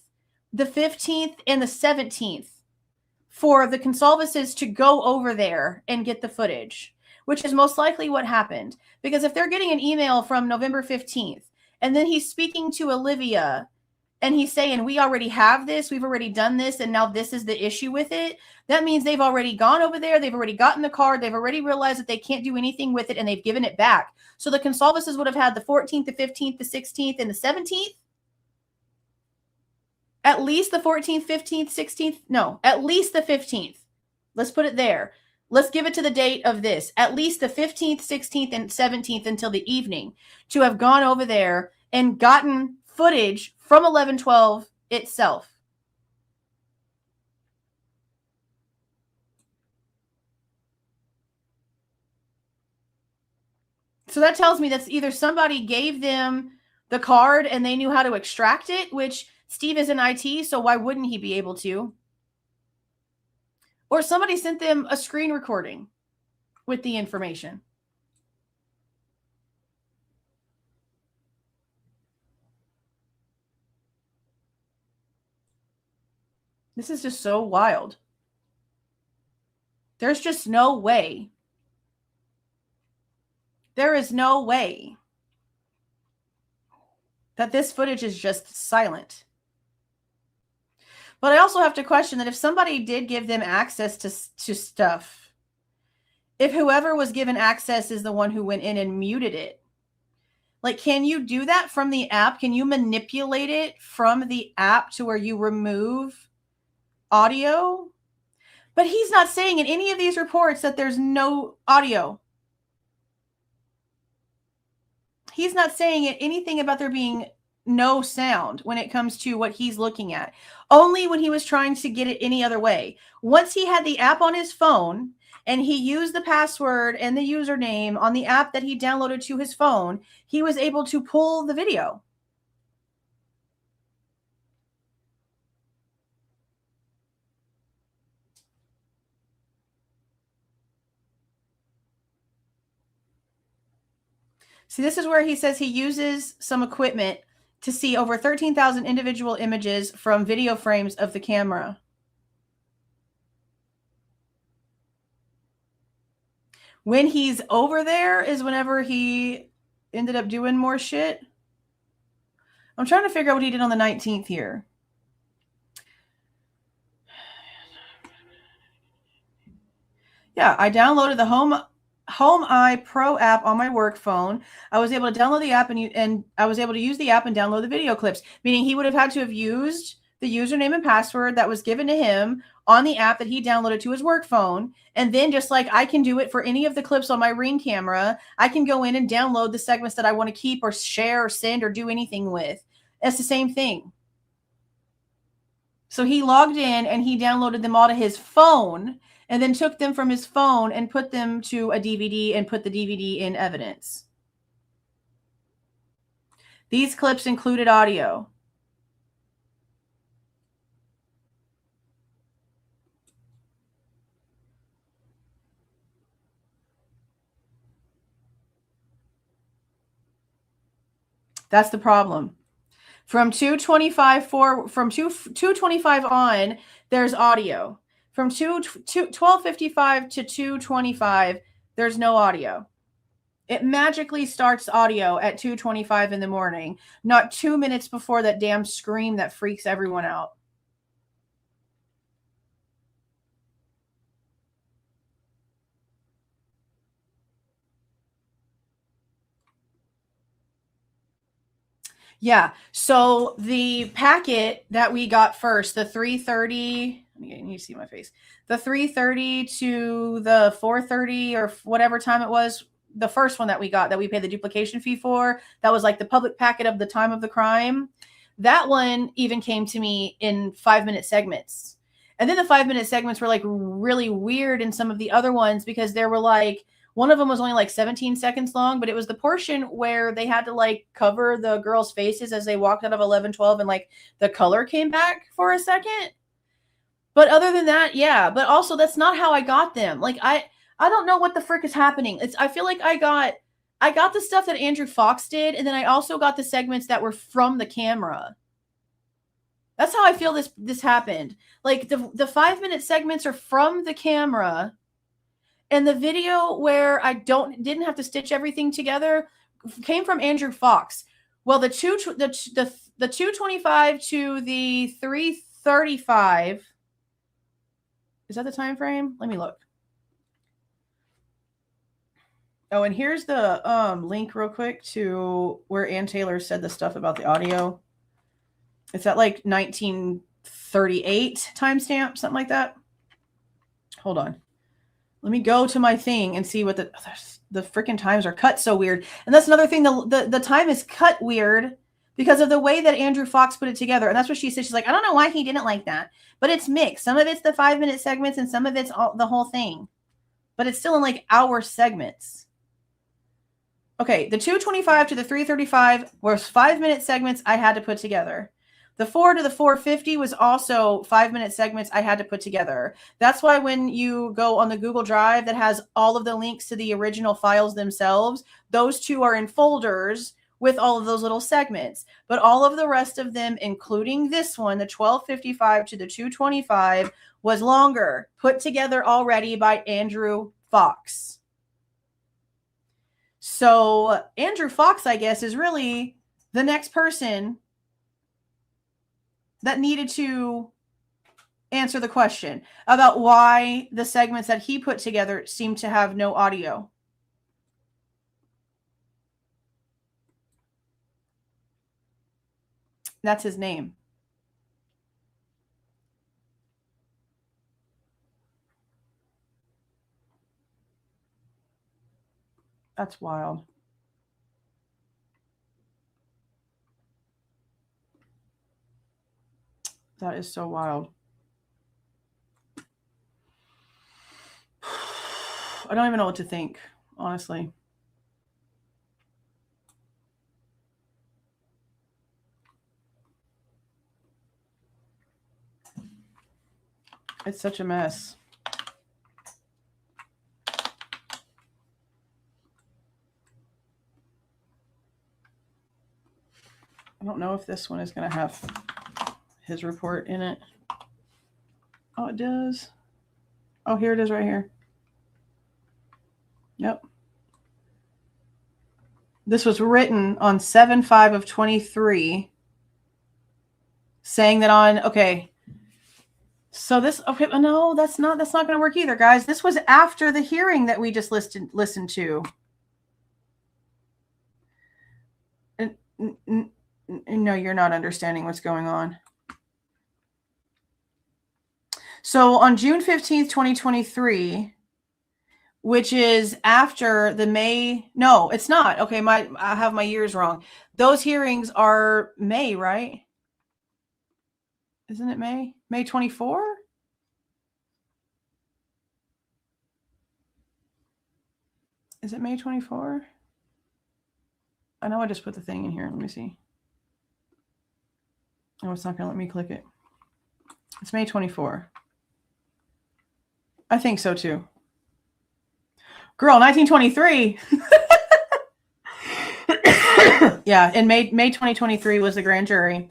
the 15th, and the 17th for the Goncalveses to go over there and get the footage, which is most likely what happened. Because if they're getting an email from November 15th, and then he's speaking to Olivia, and he's saying, we already have this, we've already done this, and now this is the issue with it, that means they've already gone over there, they've already gotten the card, they've already realized that they can't do anything with it, and they've given it back. So the Goncalveses would have had the 14th, the 15th, the 16th, and the 17th? At least the 14th, 15th, 16th? No, at least the 15th. Let's put it there. Let's give it to the date of this. At least the 15th, 16th, and 17th until the evening to have gone over there and gotten footage from 11/12 itself. So that tells me that's either somebody gave them the card and they knew how to extract it, which Steve is in IT, so why wouldn't he be able to? Or somebody sent them a screen recording with the information. This is just so wild. There's just no way. There is no way that this footage is just silent. But I also have to question that if somebody did give them access to stuff, if whoever was given access is the one who went in and muted it, like, can you do that from the app? Can you manipulate it from the app to where you remove audio? But he's not saying in any of these reports that there's no audio. He's not saying anything about there being no sound when it comes to what he's looking at. Only when he was trying to get it any other way. Once he had the app on his phone and he used the password and the username on the app that he downloaded to his phone, he was able to pull the video. See, this is where he says he uses some equipment to see over 13,000 individual images from video frames of the camera. When he's over there is whenever he ended up doing more shit. I'm trying to figure out what he did on the 19th here. Yeah, I downloaded the Home Eye Pro app on my work phone. I was able to download the app and I was able to use the app and download the video clips, meaning he would have had to have used the username and password that was given to him on the app that he downloaded to his work phone. And then just like I can do it for any of the clips on my Ring camera, I can go in and download the segments that I want to keep or share or send or do anything with. It's the same thing. So he logged in and he downloaded them all to his phone and then took them from his phone and put them to a DVD and put the DVD in evidence. These clips included audio. That's the problem. From 225 on, there's audio. From 12:55 to 2:25, there's no audio. It magically starts audio at 2:25 in the morning, not 2 minutes before that damn scream that freaks everyone out. Yeah. So the packet that we got first, the 3:30, you need to see my face. The 3:30 to the 4:30 or whatever time it was, the first one that we got that we paid the duplication fee for, that was like the public packet of the time of the crime. That one even came to me in 5-minute segments. And then the 5-minute segments were like really weird in some of the other ones because there were like, one of them was only like 17 seconds long, but it was the portion where they had to like cover the girls' faces as they walked out of 11-12 and like the color came back for a second. But other than that, yeah. But also that's not how I got them. Like I don't know what the frick is happening. I feel like I got the stuff that Andrew Fox did, and then I also got the segments that were from the camera. That's how I feel this happened. Like the 5-minute segments are from the camera. And the video where I didn't have to stitch everything together came from Andrew Fox. Well, the 225 to the 335. Is that the time frame? Let me look. Oh, and here's the link real quick to where Ann Taylor said the stuff about the audio. It's at like 1938 timestamp, something like that. Hold on. Let me go to my thing and see what the freaking times are cut so weird. And that's another thing. The time is cut weird because of the way that Andrew Fox put it together. And that's what she said. She's like, I don't know why he didn't like that. But it's mixed. Some of it's the 5-minute segments and some of it's the whole thing. But it's still in like hour segments. Okay, the 225 to the 335 was 5-minute segments I had to put together. The 4 to the 450 was also 5-minute segments I had to put together. That's why when you go on the Google Drive that has all of the links to the original files themselves, those two are in folders with all of those little segments. But all of the rest of them, including this one, the 1255 to the 225, was longer, put together already by Andrew Fox. So Andrew Fox, I guess, is really the next person that needed to answer the question about why the segments that he put together seem to have no audio. That's his name. That's wild. That is so wild. I don't even know what to think, honestly. It's such a mess. I don't know if this one is going to have his report in it. Oh, it does. Oh, here it is right here. Yep. This was written on 7/5 of 23, saying that on, okay. So this, okay, no, that's not going to work either, guys. This was after the hearing that we just listened to. No, you're not understanding what's going on. So on June 15th, 2023, which is after the May, no, it's not. Okay, I have my years wrong. Those hearings are May, right? Isn't it May? May 24? Is it May 24? I know I just put the thing in here. Let me see. Oh, it's not going to let me click it. It's May 24. I think so too. Girl, 1923. Yeah, in May 2023 was the grand jury.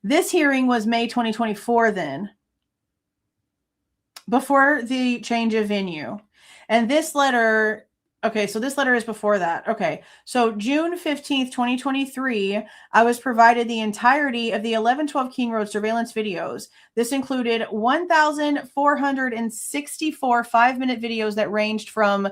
This hearing was May 2024 then, before the change of venue. And this letter, okay, so this letter is before that. Okay, so June 15th, 2023, I was provided the entirety of the 1112 King Road surveillance videos. This included 1,464 5-minute videos that ranged from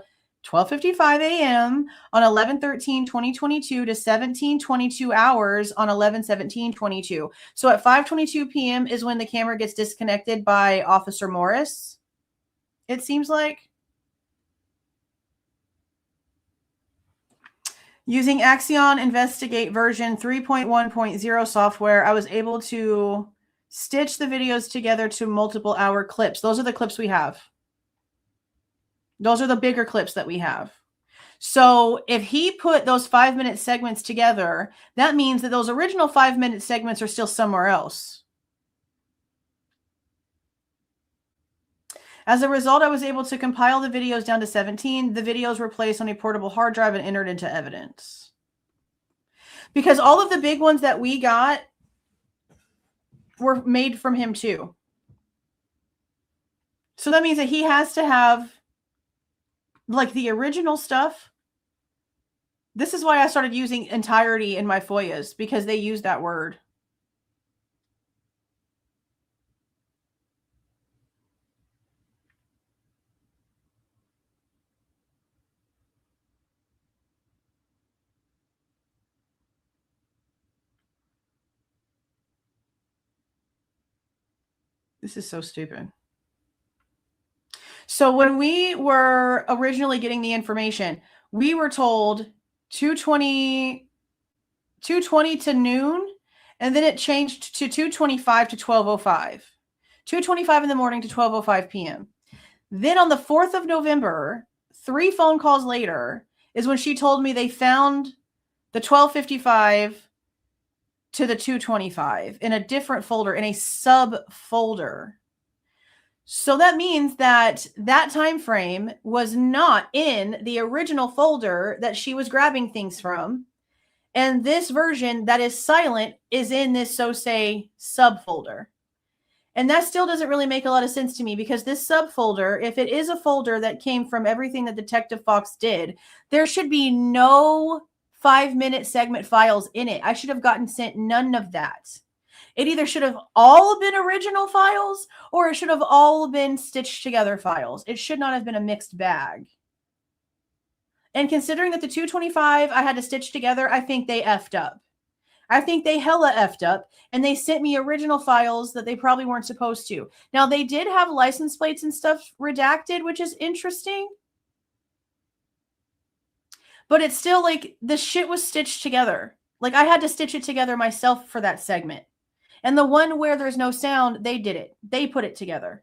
12:55 a.m. on 11/13/2022 to 17:22 hours on 11/17/22. So at 5:22 p.m. is when the camera gets disconnected by Officer Morris, it seems like. Using Axion Investigate version 3.1.0 software, I was able to stitch the videos together to multiple hour clips. Those are the clips we have. Those are the bigger clips that we have. So if he put those 5-minute segments together, that means that those original 5-minute segments are still somewhere else. As a result, I was able to compile the videos down to 17. The videos were placed on a portable hard drive and entered into evidence. Because all of the big ones that we got were made from him too. So that means that he has to have like the original stuff. This is why I started using entirety in my FOIAs, because they use that word. This is so stupid. So when we were originally getting the information, we were told 2:20 to noon, and then it changed to 2:25 to 12:05. 2:25 in the morning to 12:05 p.m. Then on the 4th of November, 3 phone calls later, is when she told me they found the 1255 to the 225 in a different folder, in a subfolder. So that means that that time frame was not in the original folder that she was grabbing things from. And this version that is silent is in this SOSE subfolder. And that still doesn't really make a lot of sense to me, because this subfolder, if it is a folder that came from everything that Detective Fox did, there should be no 5-minute segment files in it. I should have gotten sent none of that. It either should have all been original files, or it should have all been stitched together files. It should not have been a mixed bag. And considering that the 225 I had to stitch together, I think they effed up. I think they hella effed up, and they sent me original files that they probably weren't supposed to. Now, they did have license plates and stuff redacted, which is interesting. But it's still like the shit was stitched together. Like, I had to stitch it together myself for that segment. And the one where there's no sound, they did it. They put it together.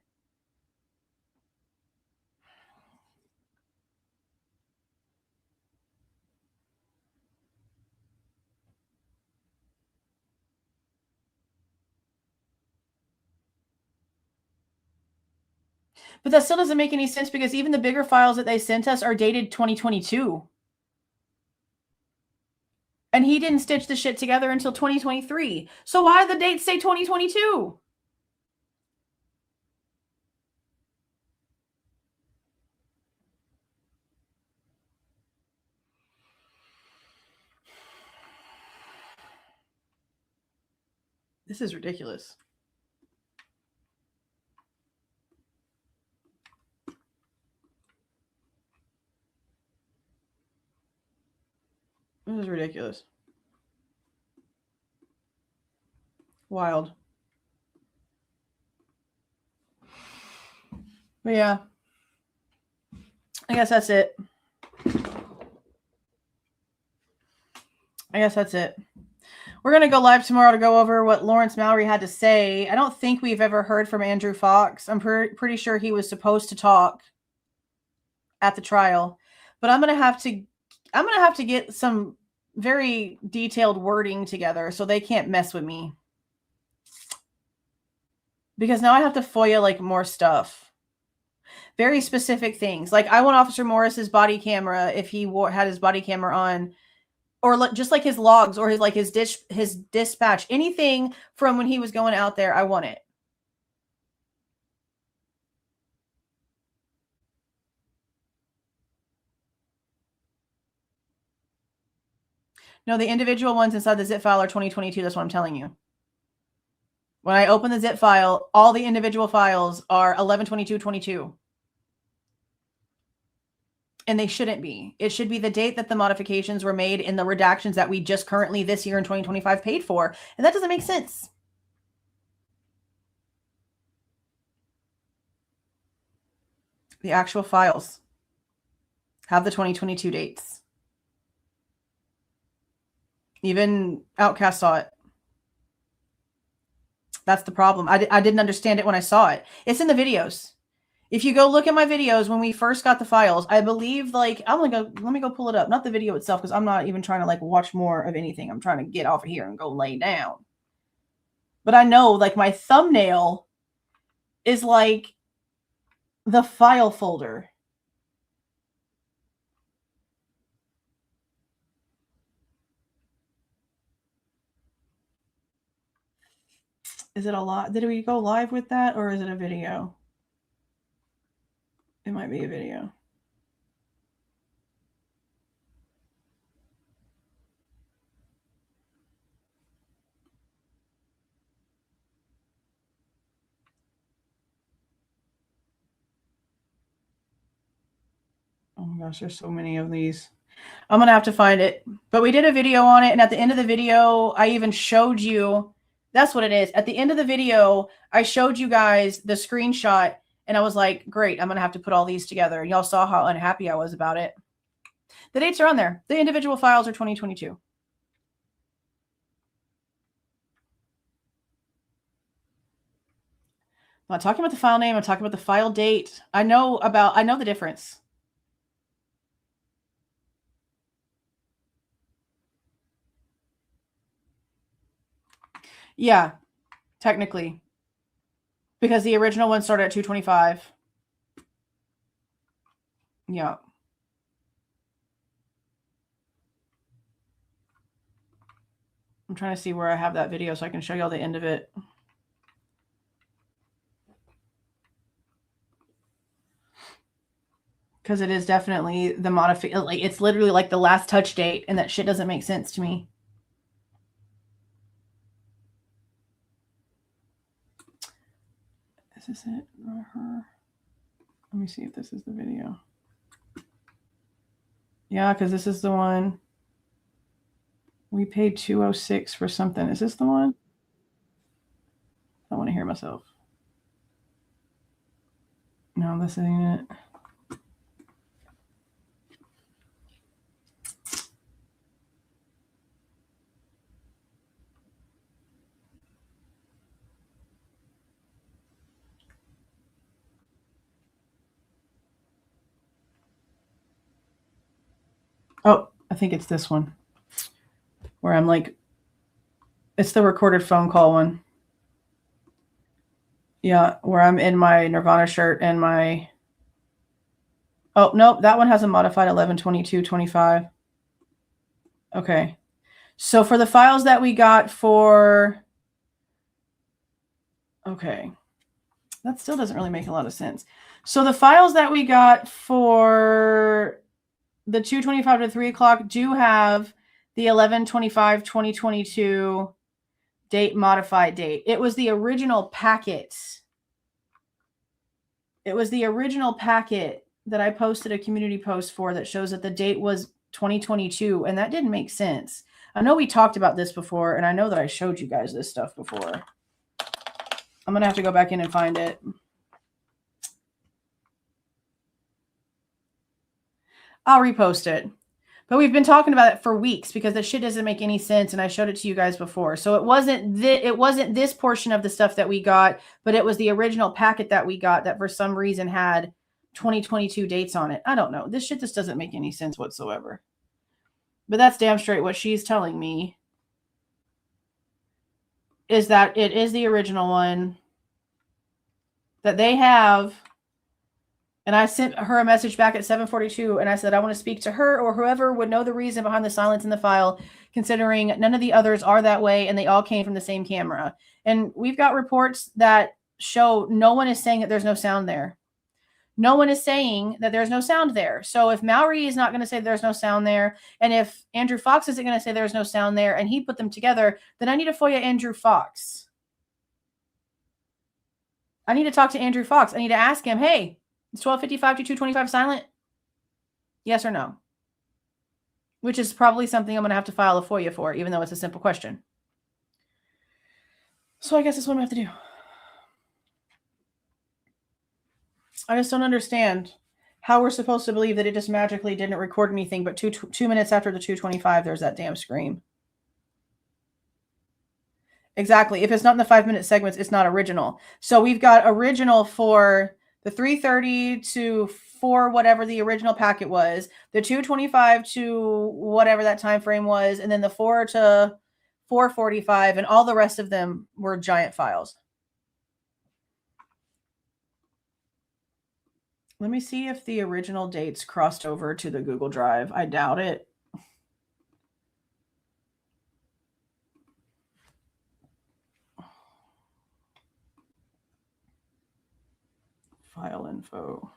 But that still doesn't make any sense, because even the bigger files that they sent us are dated 2022. And he didn't stitch the shit together until 2023. So why did the dates say 2022? This is ridiculous. This is ridiculous. Wild. But yeah, I guess that's it. We're going to go live tomorrow to go over what Lawrence Mallory had to say. I don't think we've ever heard from Andrew Fox. I'm pretty sure he was supposed to talk at the trial, but I'm going to have to get some very detailed wording together so they can't mess with me. Because now I have to FOIA like more stuff. Very specific things. Like, I want Officer Morris's body camera, if he had his body camera on, or just like his logs, or his dispatch, anything from when he was going out there. I want it. No, the individual ones inside the zip file are 2022. That's what I'm telling you. When I open the zip file, all the individual files are 11/22/22. And they shouldn't be. It should be the date that the modifications were made in the redactions that we just currently this year in 2025 paid for. And that doesn't make sense. The actual files have the 2022 dates. Even Outcast saw it. That's the problem. I didn't understand it when I saw it. It's in the videos. If you go look at my videos when we first got the files, I believe, like, let me go pull it up. Not the video itself, because I'm not even trying to like watch more of anything. I'm trying to get off of here and go lay down. But I know, like, my thumbnail is like the file folder. Is it a lot? Did we go live with that, or is it a video? It might be a video. Oh my gosh, there's so many of these. I'm going to have to find it. But we did a video on it, and at the end of the video, I even showed you. That's what it is. At the end of the video, I showed you guys the screenshot, and I was like, great, I'm going to have to put all these together. And y'all saw how unhappy I was about it. The dates are on there. The individual files are 2022. I'm not talking about the file name. I'm talking about the file date. I know the difference. Yeah, technically. Because the original one started at 225. Yeah. I'm trying to see where I have that video so I can show y'all the end of it. Because it is definitely the modification. Like, it's literally like the last touch date, and that shit doesn't make sense to me. Is this it? Her. Let me see if this is the video. Yeah, because this is the one. We paid $206 for something. Is this the one? I want to hear myself. No, this ain't it. Oh, I think it's this one. Where I'm like, it's the recorded phone call one. Yeah, where I'm in my Nirvana shirt and my... Oh, nope, that one has a modified 11/22/25. Okay. So for the files that we got for... Okay. That still doesn't really make a lot of sense. So the files that we got for the 2:25 to 3 o'clock do have the 11/25/2022 date modified date. It was the original packet. It was the original packet that I posted a community post for that shows that the date was 2022, and that didn't make sense. I know we talked about this before, and I know that I showed you guys this stuff before. I'm going to have to go back in and find it. I'll repost it. But we've been talking about it for weeks because the shit doesn't make any sense, and I showed it to you guys before. So it wasn't this portion of the stuff that we got, but it was the original packet that we got that for some reason had 2022 dates on it. I don't know. This shit just doesn't make any sense whatsoever. But that's damn straight what she's telling me is that it is the original one that they have. And I sent her a message back at 7:42, and I said, I want to speak to her or whoever would know the reason behind the silence in the file, considering none of the others are that way, and they all came from the same camera. And we've got reports that show no one is saying that there's no sound there. No one is saying that there's no sound there. So if Mallory is not going to say there's no sound there, and if Andrew Fox isn't going to say there's no sound there, and he put them together, then I need to FOIA Andrew Fox. I need to talk to Andrew Fox. I need to ask him, hey, is 12:55 to 2:25 silent? Yes or no? Which is probably something I'm going to have to file a FOIA for, even though it's a simple question. So I guess that's what I'm going to have to do. I just don't understand how we're supposed to believe that it just magically didn't record anything, but two minutes after the 2:25, there's that damn scream. Exactly. If it's not in the 5-minute segments, it's not original. So we've got original for the 3:30 to 4, whatever the original packet was, the 2:25 to whatever that time frame was, and then the 4 to 4:45, and all the rest of them were giant files. Let me see if the original dates crossed over to the Google Drive. I doubt it. File info.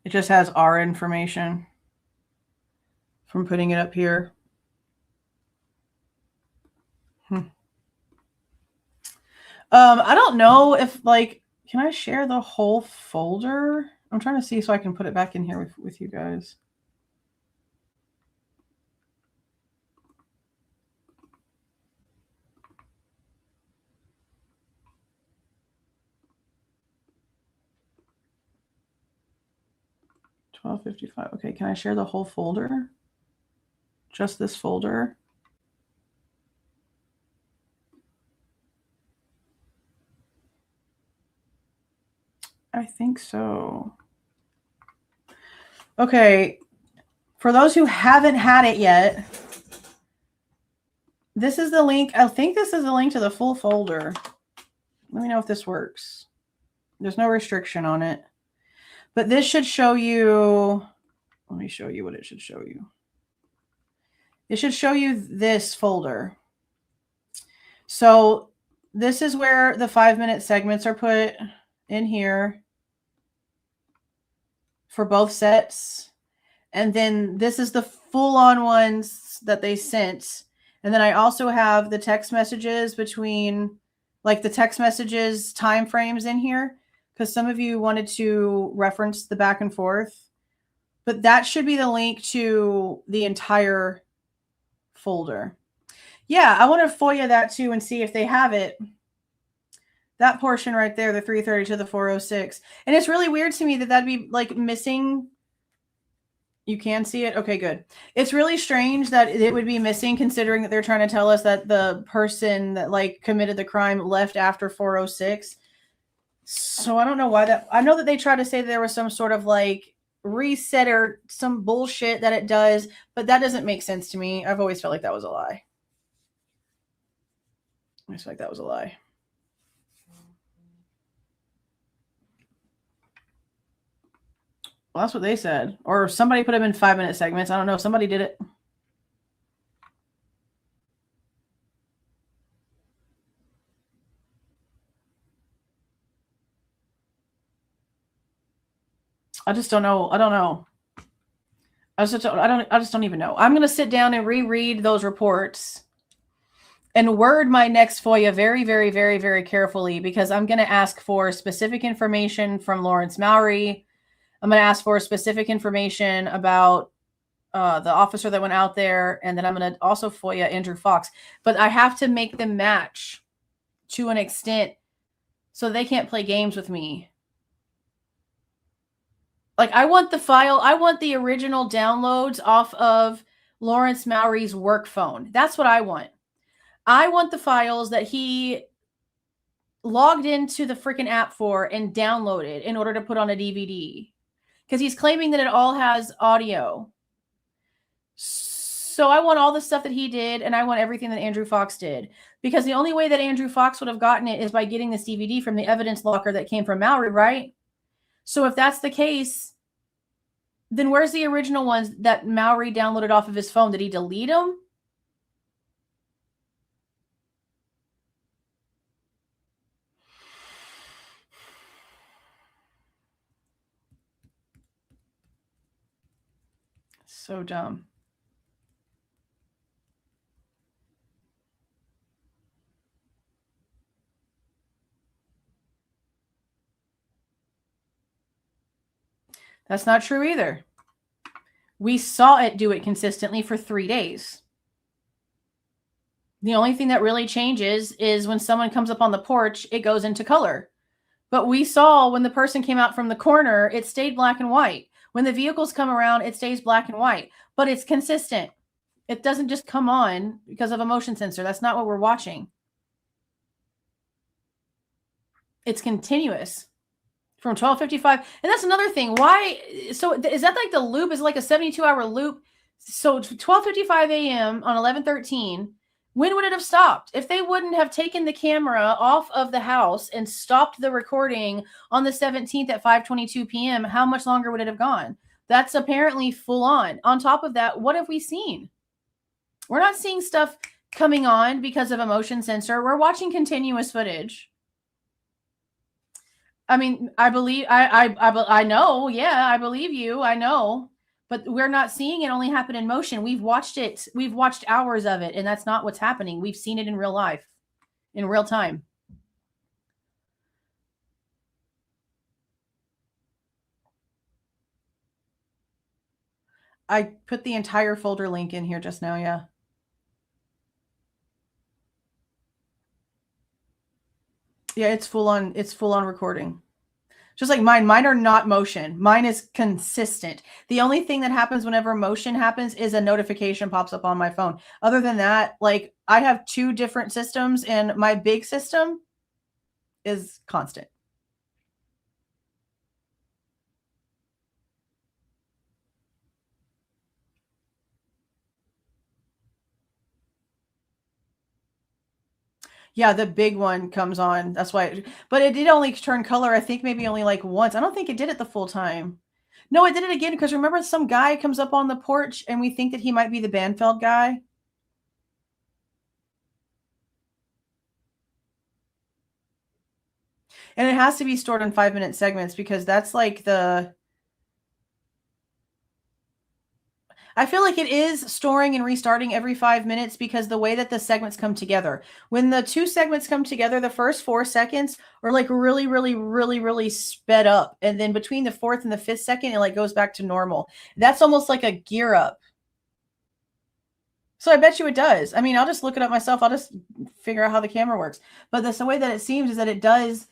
It just has our information from putting it up here. I don't know if, like, can I share the whole folder? I'm trying to see so I can put it back in here with you guys. $12.55. Okay, can I share the whole folder? Just this folder? I think so. Okay. For those who haven't had it yet, this is the link. I think this is the link to the full folder. Let me know if this works. There's no restriction on it. But this should show you, let me show you what it should show you. It should show you this folder. So this is where the 5-minute segments are put in here for both sets. And then this is the full-on ones that they sent. And then I also have the text messages between, like the text messages time frames in here, because some of you wanted to reference the back and forth. But that should be the link to the entire folder. Yeah, I want to FOIA that too and see if they have it. That portion right there, the 330 to the 406. And it's really weird to me that that'd be like missing. You can see it? Okay, good. It's really strange that it would be missing, considering that they're trying to tell us that the person that like committed the crime left after 406. So I don't know why that. I know that they try to say that there was some sort of like reset or some bullshit that it does, but that doesn't make sense to me. I've always felt like that was a lie. I just feel like that was a lie. Well, that's what they said. Or somebody put them in 5-minute segments. I don't know. Somebody did it. I just don't know. I don't know. I just don't even know. I'm going to sit down and reread those reports and word my next FOIA very, very, very, very carefully, because I'm going to ask for specific information from Lawrence Mowry. I'm going to ask for specific information about the officer that went out there. And then I'm going to also FOIA Andrew Fox. But I have to make them match to an extent so they can't play games with me. Like, I want the file. I want the original downloads off of Lawrence Mowry's work phone. That's what I want. I want the files that he logged into the freaking app for and downloaded in order to put on a DVD. Because he's claiming that it all has audio. So I want all the stuff that he did, and I want everything that Andrew Fox did. Because the only way that Andrew Fox would have gotten it is by getting this DVD from the evidence locker that came from Mowry, right? So if that's the case, then where's the original ones that Mowry downloaded off of his phone? Did he delete them? So dumb. That's not true either. We saw it do it consistently for 3 days. The only thing that really changes is when someone comes up on the porch, it goes into color. But we saw when the person came out from the corner, it stayed black and white. When the vehicles come around, it stays black and white. But it's consistent. It doesn't just come on because of a motion sensor. That's not what we're watching. It's continuous. From 12:55. And that's another thing. Why? So is that like the loop? Is it like a 72-hour loop? So 12:55 a.m. on 11/13. When would it have stopped? If they wouldn't have taken the camera off of the house and stopped the recording on the 17th at 5:22 p.m., how much longer would it have gone? That's apparently full on. On top of that, what have we seen? We're not seeing stuff coming on because of a motion sensor. We're watching continuous footage. I mean, I believe, I know. Yeah, I believe you. I know. But we're not seeing it only happen in motion. We've watched it. We've watched hours of it, and that's not what's happening. We've seen it in real life, in real time. I put the entire folder link in here just now, yeah. Yeah, it's full on recording. Just like mine. Mine are not motion. Mine is consistent. The only thing that happens whenever motion happens is a notification pops up on my phone. Other than that, like, I have 2 different systems, and my big system is constant. Yeah, the big one comes on. That's why. But it did only turn color, I think maybe only like once. I don't think it did it the full time. No, it did it again because remember some guy comes up on the porch and we think that he might be the Banfeld guy. And it has to be stored in 5-minute segments because that's like the... I feel like it is storing and restarting every 5 minutes because the way that the segments come together. When the two segments come together, the first 4 seconds are like really, really, really, really sped up. And then between the 4th and the 5th second, it like goes back to normal. That's almost like a gear up. So I bet you it does. I mean, I'll just look it up myself. I'll just figure out how the camera works. But the way that it seems is that it does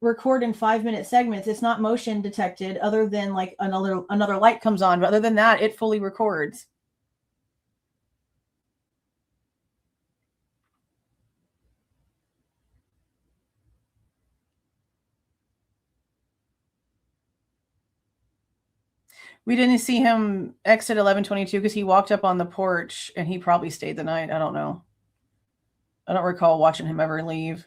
record in 5-minute segments. It's not motion detected other than like another light comes on. But other than that, it fully records. We didn't see him exit 11:22 because he walked up on the porch and he probably stayed the night. I don't know. I don't recall watching him ever leave.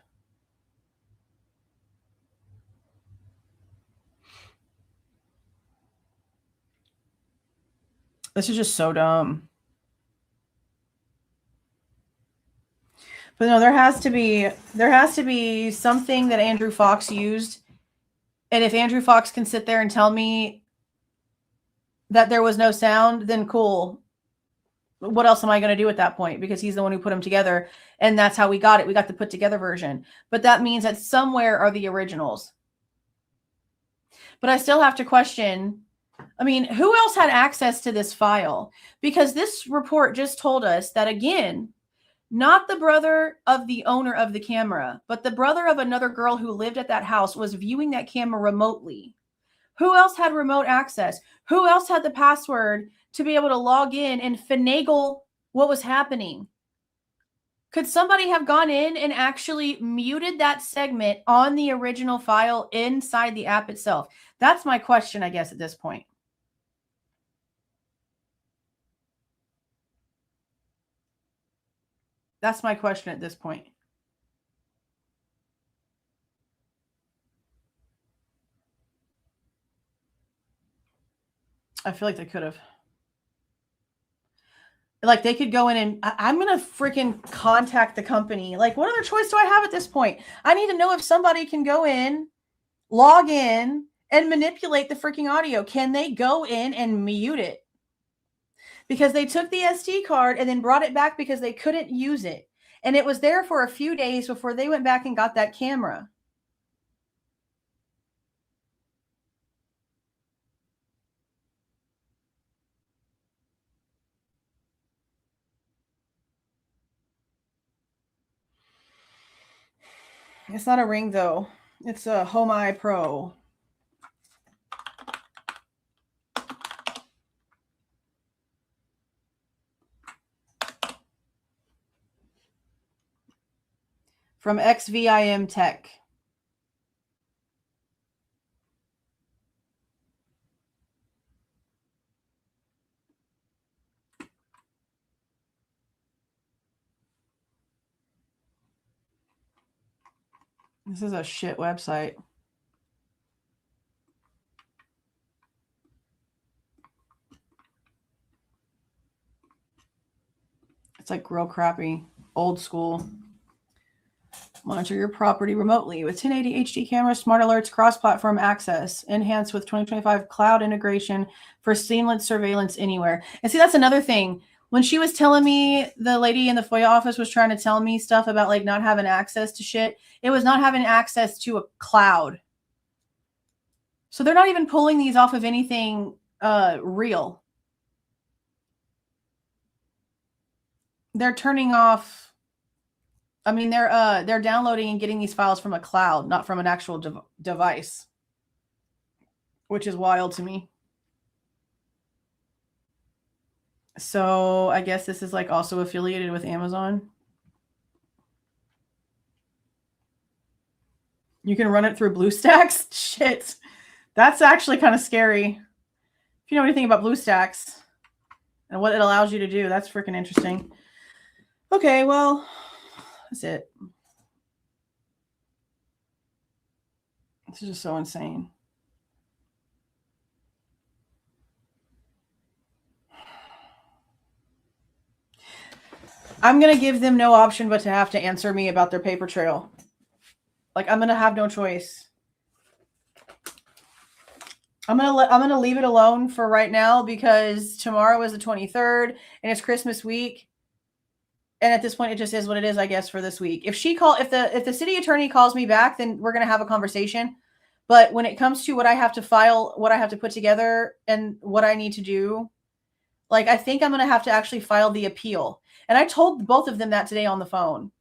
This is just so dumb. But no, there has to be something that Andrew Fox used. And if Andrew Fox can sit there and tell me that there was no sound, then cool. What else am I going to do at that point? Because he's the one who put them together. And that's how we got it. We got the put together version. But that means that somewhere are the originals. But I still have to question, I mean, who else had access to this file? Because this report just told us that, again, not the brother of the owner of the camera, but the brother of another girl who lived at that house was viewing that camera remotely. Who else had remote access? Who else had the password to be able to log in and finagle what was happening? Could somebody have gone in and actually muted that segment on the original file inside the app itself? That's my question, I guess, at this point. That's my question at this point. I feel like they could have. Like, they could go in and I'm going to freaking contact the company. Like, what other choice do I have at this point? I need to know if somebody can go in, log in, and manipulate the freaking audio. Can they go in and mute it? Because they took the SD card and then brought it back because they couldn't use it. And it was there for a few days before they went back and got that camera. It's not a Ring, though. It's a Homai Pro. From XVIM Tech. This is a shit website. It's like real crappy, old school. Monitor your property remotely with 1080 HD cameras, smart alerts, cross-platform access, enhanced with 2025 cloud integration for seamless surveillance anywhere. And see, that's another thing. When she was telling me, the lady in the FOIA office was trying to tell me stuff about like not having access to shit, it was not having access to a cloud. So they're not even pulling these off of anything real. They're turning off. I mean, they're downloading and getting these files from a cloud, not from an actual device, which is wild to me. So I guess this is like also affiliated with Amazon. You can run it through BlueStacks? Shit. That's actually kind of scary. If you know anything about BlueStacks and what it allows you to do, that's freaking interesting. Okay, well, that's it. This is just so insane. I'm going to give them no option but to have to answer me about their paper trail. Like, I'm going to have no choice. I'm going to leave it alone for right now because tomorrow is the 23rd and it's Christmas week. And at this point, it just is what it is, I guess, for this week. If the city attorney calls me back, then we're going to have a conversation. But when it comes to what I have to file, what I have to put together, and what I need to do, like, I think I'm going to have to actually file the appeal. And I told both of them that today on the phone.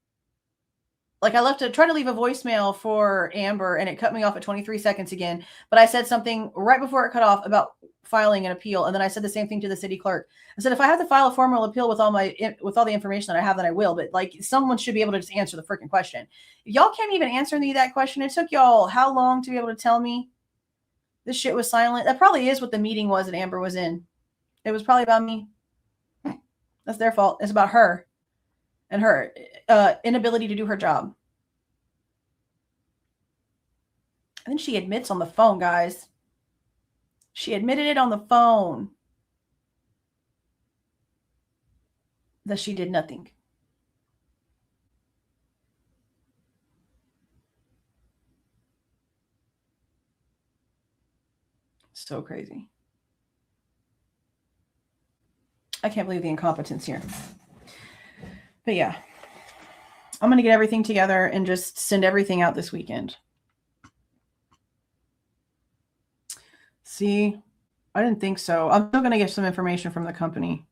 Like, I tried to leave a voicemail for Amber, and it cut me off at 23 seconds again. But I said something right before it cut off about filing an appeal. And then I said the same thing to the city clerk. I said, if I have to file a formal appeal with all the information that I have, then I will. But, like, someone should be able to just answer the freaking question. If y'all can't even answer me that question, it took y'all how long to be able to tell me this shit was silent? That probably is what the meeting was that Amber was in. It was probably about me. That's their fault. It's about her and her inability to do her job. And then she admits on the phone, guys. She admitted it on the phone that she did nothing. So crazy. I can't believe the incompetence here. But yeah, I'm going to get everything together and just send everything out this weekend. See, I didn't think so. I'm still going to get some information from the company.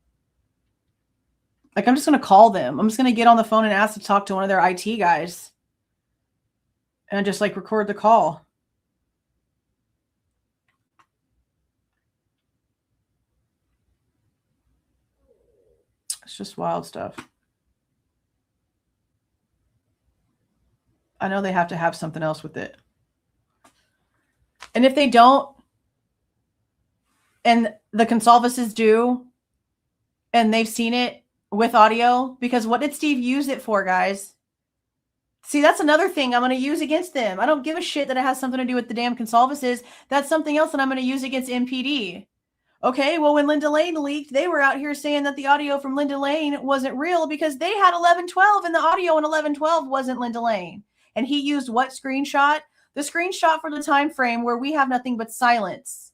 Like, I'm just going to call them. I'm just going to get on the phone and ask to talk to one of their IT guys. And just, like, record the call. It's just wild stuff. I know they have to have something else with it. And if they don't, and the Goncalveses do, and they've seen it with audio, because what did Steve use it for, guys? See, that's another thing I'm going to use against them. I don't give a shit that it has something to do with the damn Goncalveses. That's something else that I'm going to use against MPD. Okay, well, when Linda Lane leaked, they were out here saying that the audio from Linda Lane wasn't real because they had 1112 and the audio in 1112 wasn't Linda Lane. And he used what screenshot? The screenshot for the time frame where we have nothing but silence.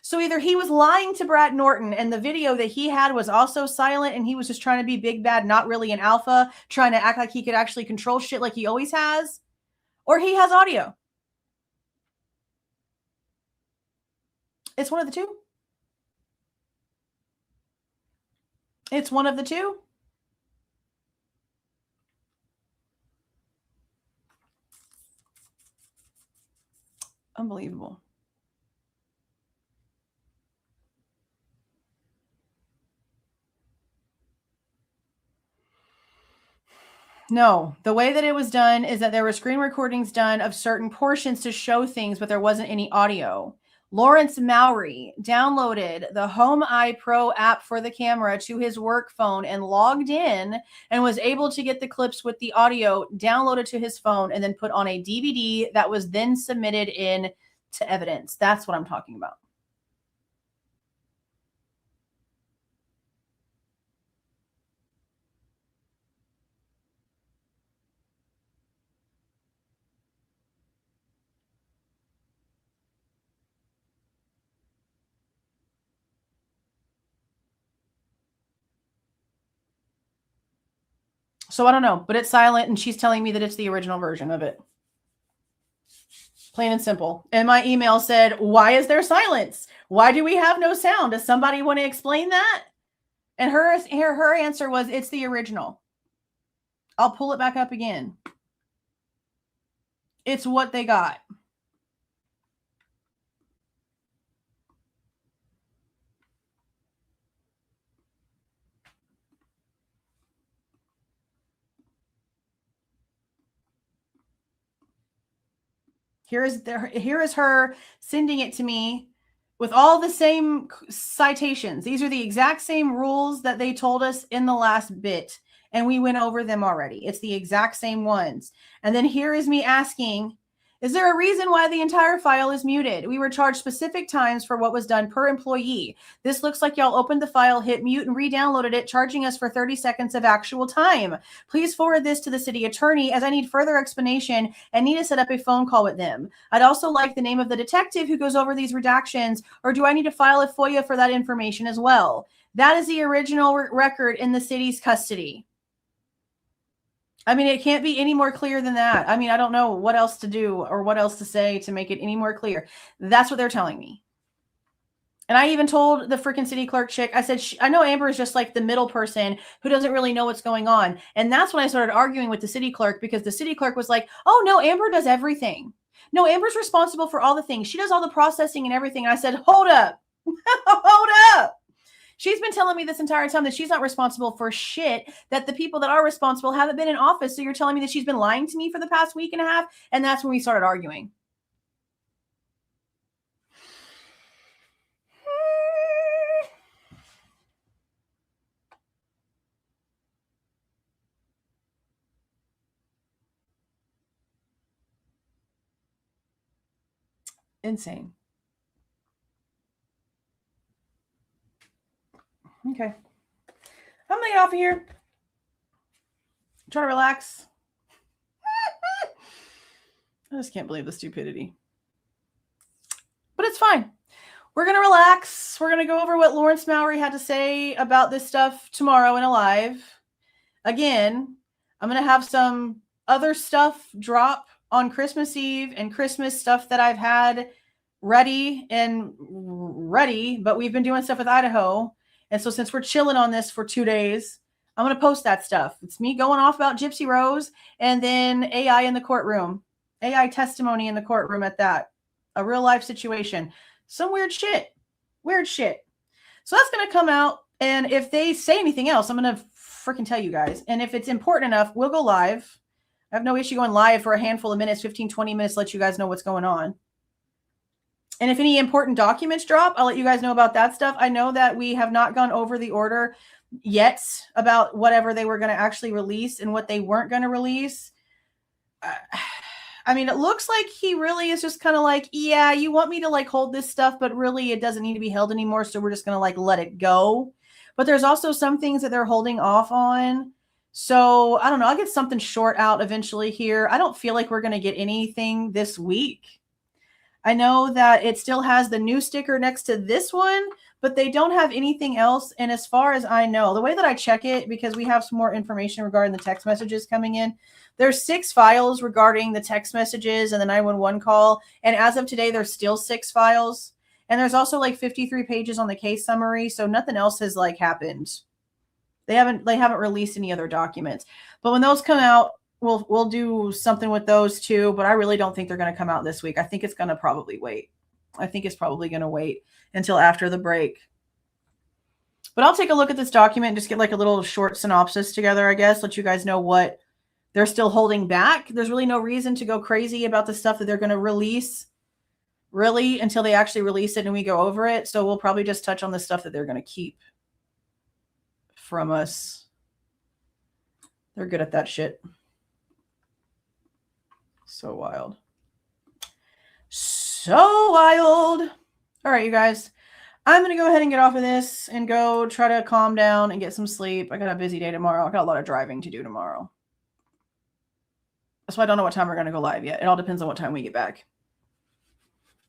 So either he was lying to Brad Norton and the video that he had was also silent and he was just trying to be big bad, not really an alpha, trying to act like he could actually control shit like he always has, or he has audio. It's one of the two. It's one of the two. Unbelievable. No, the way that it was done is that there were screen recordings done of certain portions to show things, but there wasn't any audio. Lawrence Mowry downloaded the Home Eye Pro app for the camera to his work phone and logged in and was able to get the clips with the audio downloaded to his phone and then put on a DVD that was then submitted in to evidence. That's what I'm talking about. So I don't know, but it's silent and she's telling me that it's the original version of it. Plain and simple. And my email said, why is there silence? Why do we have no sound? Does somebody want to explain that? And her answer was, it's the original. I'll pull it back up again. It's what they got. Here is her sending it to me with all the same citations. These are the exact same rules that they told us in the last bit. And we went over them already. It's the exact same ones. And then here is me asking Is there a reason why the entire file is muted? We were charged specific times for what was done per employee. This looks like y'all opened the file, hit mute, and re-downloaded it, charging us for 30 seconds of actual time. Please forward this to the city attorney as I need further explanation and need to set up a phone call with them. I'd also like the name of the detective who goes over these redactions, or do I need to file a FOIA for that information as well? That is the original record in the city's custody. I mean, it can't be any more clear than that. I mean, I don't know what else to do or what else to say to make it any more clear. That's what they're telling me. And I even told the freaking city clerk chick, I said, I know Amber is just like the middle person who doesn't really know what's going on. And that's when I started arguing with the city clerk, because the city clerk was like, oh, no, Amber does everything. No, Amber's responsible for all the things. She does all the processing and everything. And I said, hold up. Hold up. She's been telling me this entire time that she's not responsible for shit, that the people that are responsible haven't been in office. So you're telling me that she's been lying to me for the past week and a half? And that's when we started arguing. Insane. Okay. I'm gonna get off of here. Try to relax. I just can't believe the stupidity. But it's fine. We're going to relax. We're going to go over what Lawrence Mowry had to say about this stuff tomorrow in a live. Again, I'm going to have some other stuff drop on Christmas Eve and Christmas stuff that I've had ready, but we've been doing stuff with Idaho. And so since we're chilling on this for 2 days, I'm going to post that stuff. It's me going off about Gypsy Rose and then AI in the courtroom, AI testimony in the courtroom at that, a real life situation, some weird shit. So that's going to come out. And if they say anything else, I'm going to freaking tell you guys. And if it's important enough, we'll go live. I have no issue going live for a handful of minutes, 15, 20 minutes, let you guys know what's going on. And if any important documents drop, I'll let you guys know about that stuff. I know that we have not gone over the order yet about whatever they were going to actually release and what they weren't going to release. I mean, it looks like he really is just kind of like, yeah, you want me to like hold this stuff, but really it doesn't need to be held anymore. So we're just going to like let it go. But there's also some things that they're holding off on. So I don't know. I'll get something short out eventually here. I don't feel like we're going to get anything this week. I know that it still has the new sticker next to this one, but they don't have anything else. And as far as I know, the way that I check it, because we have some more information regarding the text messages coming in, there's 6 files regarding the text messages and the 911 call. And as of today, there's still 6 files. And there's also like 53 pages on the case summary. So nothing else has like happened. They haven't released any other documents. But when those come out, we'll do something with those too. But I really don't think they're going to come out this week. I think it's going to probably wait. I think it's probably going to wait until after the break. But I'll take a look at this document and just get like a little short synopsis together, I guess. Let you guys know what they're still holding back. There's really no reason to go crazy about the stuff that they're going to release, really, until they actually release it and we go over it. So we'll probably just touch on the stuff that they're going to keep from us. They're good at that shit. So wild. So wild. All right, you guys. I'm going to go ahead and get off of this and go try to calm down and get some sleep. I got a busy day tomorrow. I got a lot of driving to do tomorrow. So I don't know what time we're going to go live yet. It all depends on what time we get back.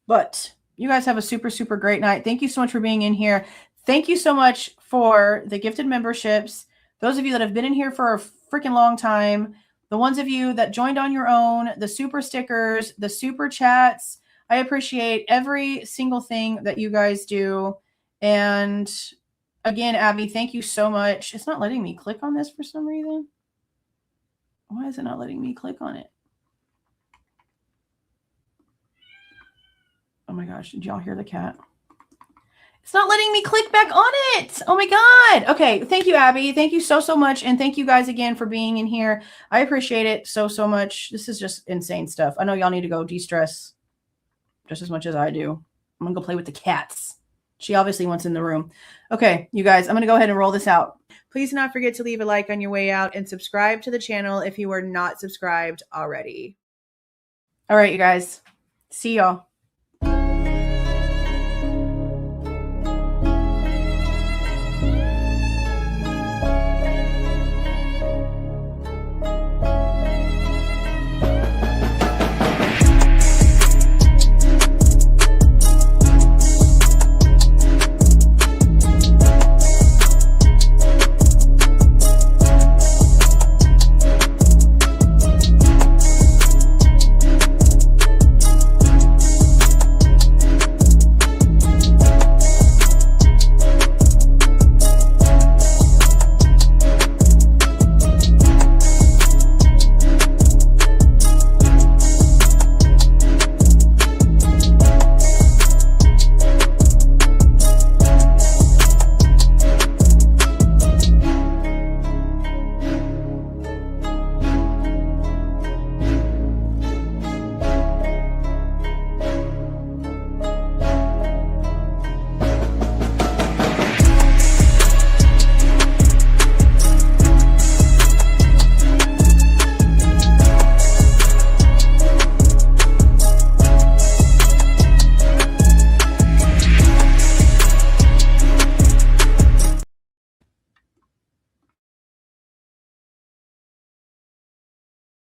But you guys have a super, super great night. Thank you so much for being in here. Thank you so much for the gifted memberships. Those of you that have been in here for a freaking long time. The ones of you that joined on your own, the super stickers, the super chats. I appreciate every single thing that you guys do. And again, Abby, thank you so much. It's not letting me click on this for some reason. Why is it not letting me click on it? Oh my gosh, did y'all hear the cat? It's not letting me click back on it. Oh my God. Okay. Thank you, Abby. Thank you so, so much. And thank you guys again for being in here. I appreciate it so, so much. This is just insane stuff. I know y'all need to go de-stress just as much as I do. I'm going to go play with the cats. She obviously wants in the room. Okay, you guys, I'm going to go ahead and roll this out. Please do not forget to leave a like on your way out and subscribe to the channel if you are not subscribed already. All right, you guys. See y'all.